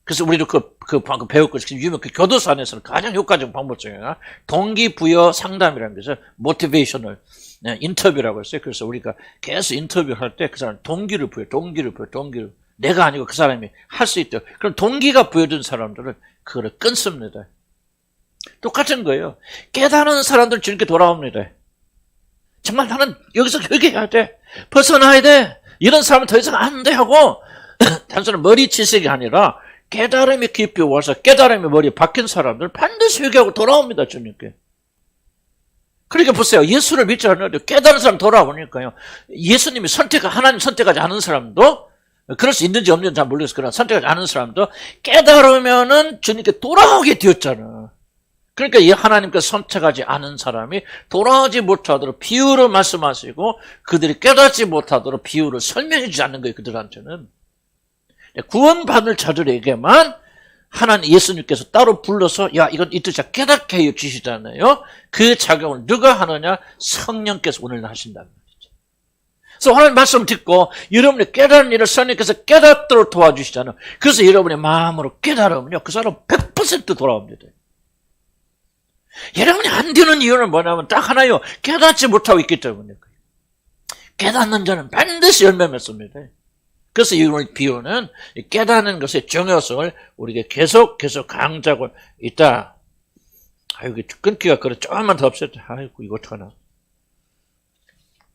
그래서 우리도 방금 배웠고 유명 그 교도소 안에서는 가장 효과적인 방법 중에 하나 동기부여 상담이라는 것을 모티베이셔널 인터뷰라고 했어요. 그래서 우리가 계속 인터뷰할 때 그 사람 동기를 부여. 내가 아니고 그 사람이 할 수 있도록. 그럼 동기가 부여준 사람들은 그거를 끊습니다. 똑같은 거예요. 깨달은 사람들은 주님께 돌아옵니다. 정말 나는 여기서 회개해야 돼. 벗어나야 돼. 이런 사람은 더 이상 안 돼 하고 단순한 머리 지식이 아니라 깨달음이 깊이 와서 깨달음이 머리에 박힌 사람들 반드시 회개하고 돌아옵니다. 주님께. 그러니까 보세요. 예수를 믿지 않아도 깨달은 사람 돌아오니까요. 예수님이 하나님 선택하지 않은 사람도 그럴 수 있는지 없는지 잘 모르겠어요. 그러나 선택하지 않은 사람도 깨달으면은 주님께 돌아오게 되었잖아. 그러니까 이 하나님께 선택하지 않은 사람이 돌아오지 못하도록 비유를 말씀하시고 그들이 깨닫지 못하도록 비유를 설명해 주지 않는 거예요. 그들한테는. 구원받을 자들에게만 하나님 예수님께서 따로 불러서 야 이건 이 뜻이야 깨닫게 해 주시잖아요. 그 작용을 누가 하느냐? 성령께서 오늘 하신다는 거죠. 그래서 하나님 말씀 듣고 여러분이 깨달은 일을 성령께서 깨닫도록 도와주시잖아요. 그래서 여러분의 마음으로 깨달으면요 그 사람 100% 돌아옵니다. 여러분이 안 되는 이유는 뭐냐면 딱 하나요. 깨닫지 못하고 있기 때문에. 깨닫는 자는 반드시 열매 맺습니다. 그래서 이 비유는 깨닫는 것의 중요성을 우리에게 계속 강조하고 있다. 아이고, 끊기가 그래. 조금만 더 없애자. 아이고, 이거 어떡하나.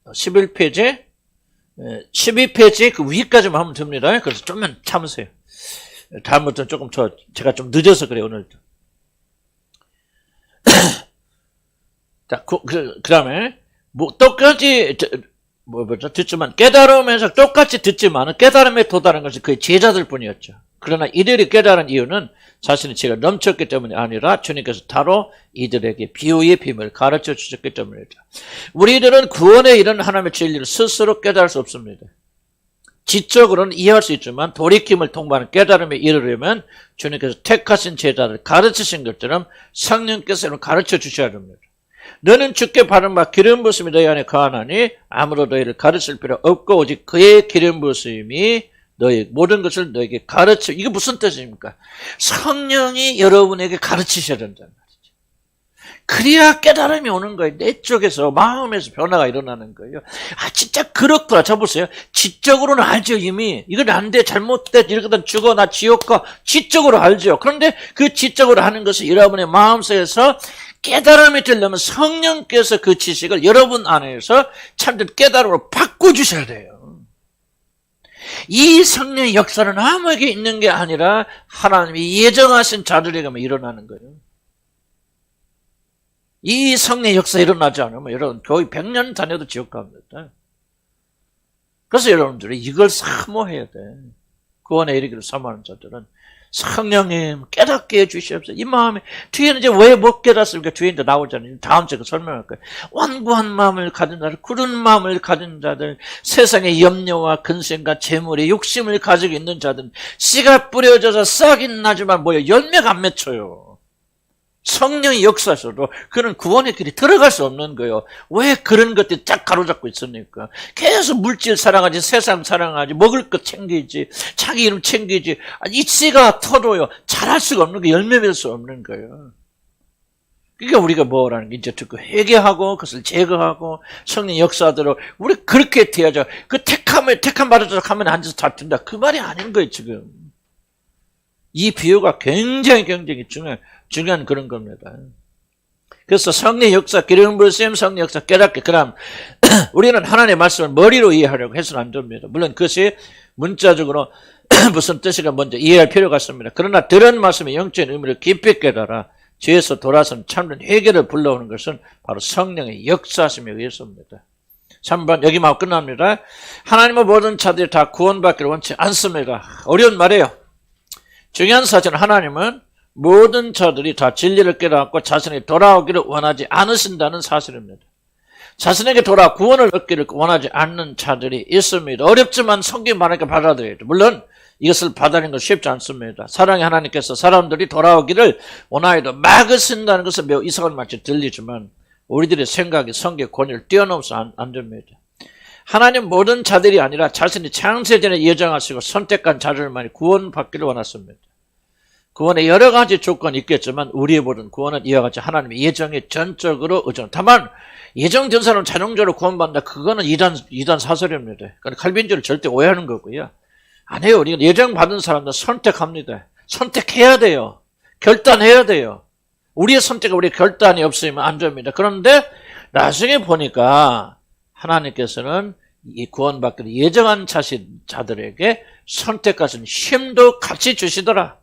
11페이지, 12페이지 그 위까지만 하면 됩니다. 그래서 좀만 참으세요. 다음부터는 조금 제가 좀 늦어서 그래요, 오늘도. 자, 그 다음에, 똑같이, 듣지만, 깨달으면서 똑같이 듣지만, 깨달음에 도달한 것이 그의 제자들 뿐이었죠. 그러나 이들이 깨달은 이유는 자신의 지혜가 넘쳤기 때문이 아니라 주님께서 바로 이들에게 비유의 비밀을 가르쳐 주셨기 때문이죠. 우리들은 구원에 이른 하나님의 진리를 스스로 깨달을 수 없습니다. 지적으로는 이해할 수 있지만 돌이킴을 통과하는 깨달음에 이르려면 주님께서 택하신 제자를 가르치신 것처럼 성령께서 가르쳐 주셔야 합니다. 너는 주께 받은 바 기름 부으심이 너희 안에 거하나니 아무도 너희를 가르칠 필요 없고 오직 그의 기름 부으심이 너희 모든 것을 너에게 가르쳐. 이게 무슨 뜻입니까? 성령이 여러분에게 가르치셔야 된다는 말이죠. 그래야 깨달음이 오는 거예요. 내 쪽에서 마음에서 변화가 일어나는 거예요. 아 진짜 그렇구나. 자 보세요. 지적으로는 알죠. 이미 이건 안 돼. 잘못돼. 이러거든 죽어. 나 지옥 가. 지적으로 알죠. 그런데 그 지적으로 하는 것이 여러분의 마음속에서 깨달음이 되려면 성령께서 그 지식을 여러분 안에서 참된 깨달음으로 바꿔주셔야 돼요. 이 성령의 역사는 아무에게 있는 게 아니라 하나님이 예정하신 자들에게만 일어나는 거예요. 이 성령의 역사 일어나지 않으면 여러분 거의 100년 다녀도 지옥 갑니다. 그래서 여러분들이 이걸 사모해야 돼. 구원에 이르기를 사모하는 자들은 성령님 깨닫게 해주시옵소서. 이 마음에 뒤에는 이제 왜 못 깨닫습니까? 뒤에 이제 나오잖아요. 다음 주에 설명할 거예요. 완고한 마음을 가진 자들, 굳은 마음을 가진 자들, 세상의 염려와 근심과 재물의 욕심을 가지고 있는 자들, 씨가 뿌려져서 싹이 나지만 뭐예요? 열매가 안 맺혀요. 성령의 역사에서도 그런 구원의 길이 들어갈 수 없는 거예요. 왜 그런 것들이 쫙 가로잡고 있습니까? 계속 물질 사랑하지, 세상 사랑하지, 먹을 것 챙기지, 자기 이름 챙기지. 이 씨가 터도요. 잘할 수가 없는 거예요. 열매 맺을 수 없는 거예요. 그러니까 우리가 뭐라는 게 이제 듣고 회개하고 그것을 제거하고 성령 역사대로 우리 그렇게 돼야죠. 그 택함 받아서 가면 앉아서 다 든다. 그 말이 아닌 거예요 지금. 이 비유가 굉장히 중요한 그런 겁니다. 그래서 성령 역사, 기름 부으심, 성령 역사 깨닫게. 그럼 우리는 하나님의 말씀을 머리로 이해하려고 해서는 안 됩니다. 물론 그것이 문자적으로 무슨 뜻인가 먼저 이해할 필요가 있습니다. 그러나 들은 말씀의 영적인 의미를 깊이 깨달아 죄에서 돌아선 참된 회개를 불러오는 것은 바로 성령의 역사심에 의해서입니다. 3번 여기만 끝납니다. 하나님의 모든 자들이 다 구원받기를 원치 않습니다. 어려운 말이에요. 중요한 사실은 하나님은 모든 자들이 다 진리를 깨닫고 자신에게 돌아오기를 원하지 않으신다는 사실입니다. 자신에게 돌아 구원을 얻기를 원하지 않는 자들이 있습니다. 어렵지만 성경 말하니까 받아들여야죠. 물론 이것을 받아들이는 건 쉽지 않습니다. 사랑의 하나님께서 사람들이 돌아오기를 원하여도 막으신다는 것은 매우 이상한 말처럼 들리지만 우리들의 생각이 성경의 권위를 뛰어넘어서 안 됩니다. 하나님 모든 자들이 아니라 자신이 창세전에 예정하시고 선택한 자들만이 구원받기를 원하십니다. 구원에 여러 가지 조건이 있겠지만 우리의 모든 구원은 이와 같이 하나님의 예정에 전적으로 의존. 다만 예정된 사람은 자동적으로 구원받는다. 그거는 이단 사설입니다. 그러니까 칼빈주를 절대 오해하는 거고요. 아니에요. 우리가 예정 받은 사람들 선택합니다. 선택해야 돼요. 결단해야 돼요. 우리의 선택과 우리의 결단이 없으면 안 됩니다. 그런데 나중에 보니까 하나님께서는 이 구원받기로 예정한 자들에게 선택하신 힘도 같이 주시더라.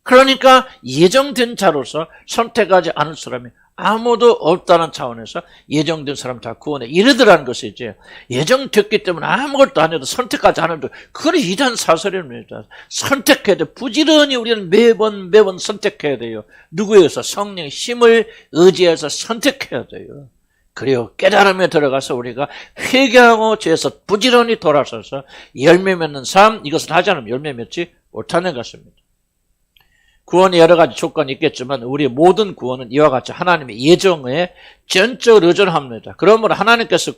그러니까 예정된 자로서 선택하지 않을 사람이 아무도 없다는 차원에서 예정된 사람 다 구원에 이르더라는 것이지, 예정됐기 때문에 아무것도 안 해도 선택하지 않아도 그건 이단 사설입니다. 선택해야 돼. 부지런히 우리는 매번 선택해야 돼요. 누구에서? 성령의 힘을 의지해서 선택해야 돼요. 그리고 깨달음에 들어가서 우리가 회개하고 죄에서 부지런히 돌아서서 열매 맺는 삶, 이것을 하지 않으면 열매 맺지 못하는 것입니다. 구원에 여러 가지 조건이 있겠지만 우리의 모든 구원은 이와 같이 하나님의 예정에 전적으로 의존합니다. 그러므로 하나님께서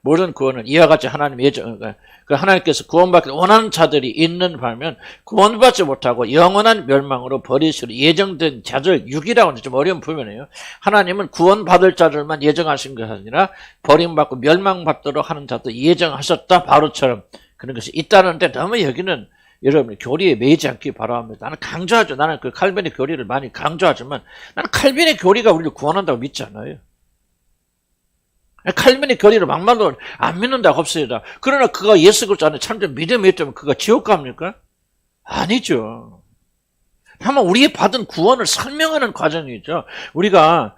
모든 구원은 이와 같이 하나님의 예정, 하나님께서 구원받기 원하는 자들이 있는 반면 구원받지 못하고 영원한 멸망으로 버리시로 예정된 자들, 육이라고 하는 좀 어려운 부분이에요. 하나님은 구원받을 자들만 예정하신 것이 아니라 버림받고 멸망받도록 하는 자도 예정하셨다. 바로처럼 그런 것이 있다는데 너무 여기는 여러분 교리에 매이지 않기 바랍니다. 나는 강조하죠. 나는 그 칼빈의 교리를 많이 강조하지만 나는 칼빈의 교리가 우리를 구원한다고 믿지 않아요. 칼빈의 교리를 막말로 안 믿는다고 없습니다. 그러나 그가 예수 그리스도 안에 참된 믿음이 있다면 그가 지옥 갑니까? 아니죠. 다만 우리의 받은 구원을 설명하는 과정이죠. 우리가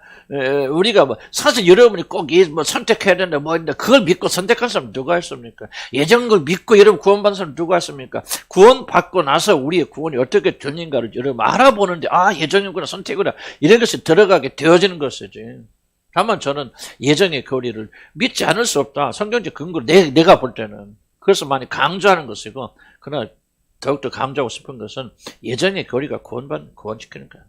사실 여러분이 꼭 선택해야 된다, 그걸 믿고 선택한 사람 누가 있습니까? 예정한 걸 믿고 여러분 구원받은 사람 누가 있습니까? 구원받고 나서 우리의 구원이 어떻게 되는가를 여러분 알아보는데, 예정이구나, 선택이구나, 이런 것이 들어가게 되어지는 것이지. 다만 저는 예정의 교리를 믿지 않을 수 없다. 성경적 근거를 내가 볼 때는. 그래서 많이 강조하는 것이고, 그러나 더욱더 강조하고 싶은 것은 예정의 교리가 구원시키는 거야.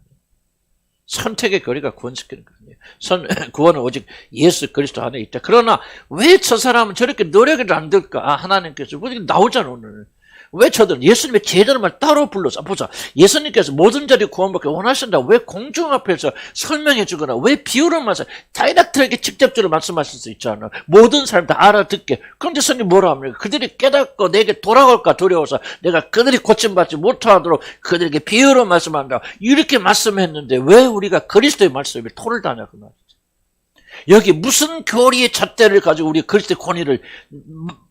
선택의 교리가 구원시키는 거 아니에요. 구원은 오직 예수 그리스도 안에 있다. 그러나 왜 저 사람은 저렇게 노력을 안 들까? 하나님께서 나오잖아 오늘. 왜 저들은 예수님의 제자들만 따로 불러서 보자. 예수님께서 모든 자들이 구원받기 원하신다. 왜 공중 앞에서 설명해 주거나 왜 비유로 다이렉트하게 직접적으로 말씀하실 수 있잖아. 모든 사람 다 알아듣게. 그런데 성경이 뭐라 합니까? 그들이 깨닫고 내게 돌아올까 두려워서 내가 그들이 고침받지 못하도록 그들에게 비유로 말씀한다. 이렇게 말씀했는데 왜 우리가 그리스도의 말씀에 토를 다냐 그 말이지. 여기 무슨 교리의 잣대를 가지고 우리 그리스도의 권위를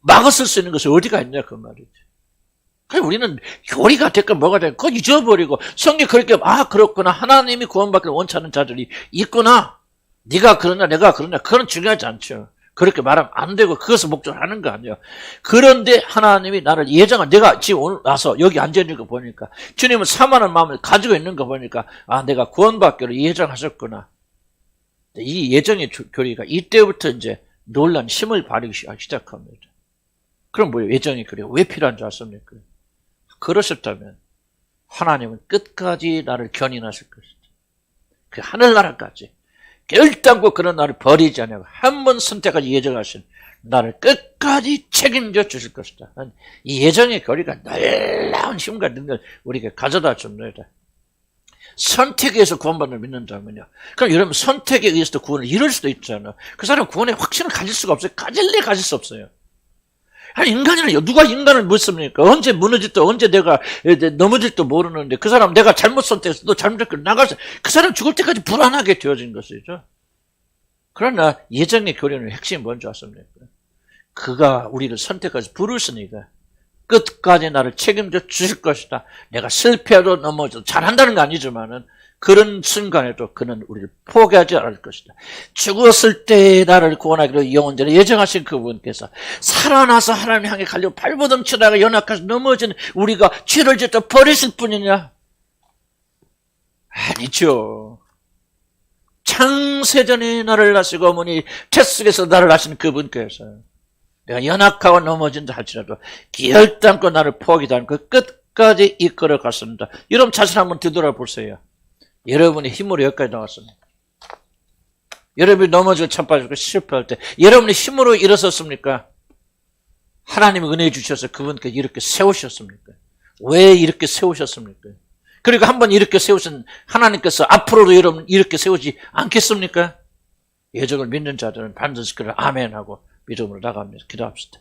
막았을 수 있는 것이 어디가 있냐 그 말이지. 우리는 교리가 됐건 뭐가 됐건 그거 잊어버리고 성경이 그렇게 그렇구나, 하나님이 구원받기를 원치 않는 자들이 있구나, 네가 그러냐 내가 그러냐, 그건 중요하지 않죠. 그렇게 말하면 안 되고 그것을 목적으로 하는 거 아니에요. 그런데 하나님이 나를 내가 지금 오늘 와서 여기 앉아있는 거 보니까 주님은 사모하는 마음을 가지고 있는 거 보니까 내가 구원받기로 예정하셨구나. 이 예정의 교리가 이때부터 이제 놀란 힘을 발휘하기 시작합니다. 그럼 뭐예요? 예정의 교리가 왜 필요한 줄 아십니까? 그러셨다면 하나님은 끝까지 나를 견인하실 것이다. 그 하늘나라까지 결단코 그런 나를 버리지 않냐고 한 번 선택까지 예정하신 나를 끝까지 책임져 주실 것이다. 이 예정의 교리가 놀라운 힘과 능력을 우리에게 가져다 줍니다. 선택에 의해서 구원받는 믿는다면요. 그럼 여러분 선택에 의해서도 구원을 이룰 수도 있잖아요. 그 사람은 구원에 확신을 가질 수가 없어요. 가질 수 없어요. 인간이는 누가 인간을 믿습니까? 언제 무너질지 언제 내가 넘어질지도 모르는데 그 사람 내가 잘못 선택해서 또 잘못했고 나가서 그 사람 죽을 때까지 불안하게 되어진 것이죠. 그러나 예정의 교리는 핵심이 뭔지 아십니까? 그가 우리를 선택해서 부르시니까 끝까지 나를 책임져 주실 것이다. 내가 실패해도 넘어져도 잘한다는 거 아니지만은 그런 순간에도 그는 우리를 포기하지 않을 것이다. 죽었을 때 나를 구원하기로 영원전에 예정하신 그분께서 살아나서 하나님 향해 가려고 발버둥 치다가 연약해서 넘어진 우리가 죄를 짓다 버리실 뿐이냐? 아니죠. 창세전에 나를 낳으시고 어머니 태속에서 나를 낳으신 그분께서 내가 연약하고 넘어진다 할지라도 결단코 나를 포기하지 않고 끝까지 이끌어 갔습니다. 여러분 자신 한번 뒤돌아보세요. 여러분의 힘으로 여기까지 나왔습니다. 여러분이 넘어지고 참빠지고 실패할 때 여러분의 힘으로 일어섰습니까? 하나님의 은혜 주셔서 그분께 이렇게 세우셨습니까? 왜 이렇게 세우셨습니까? 그리고 한번 이렇게 세우신 하나님께서 앞으로도 여러분 이렇게 세우지 않겠습니까? 예정을 믿는 자들은 반드시 그를 아멘하고 믿음으로 나갑니다. 기도합시다.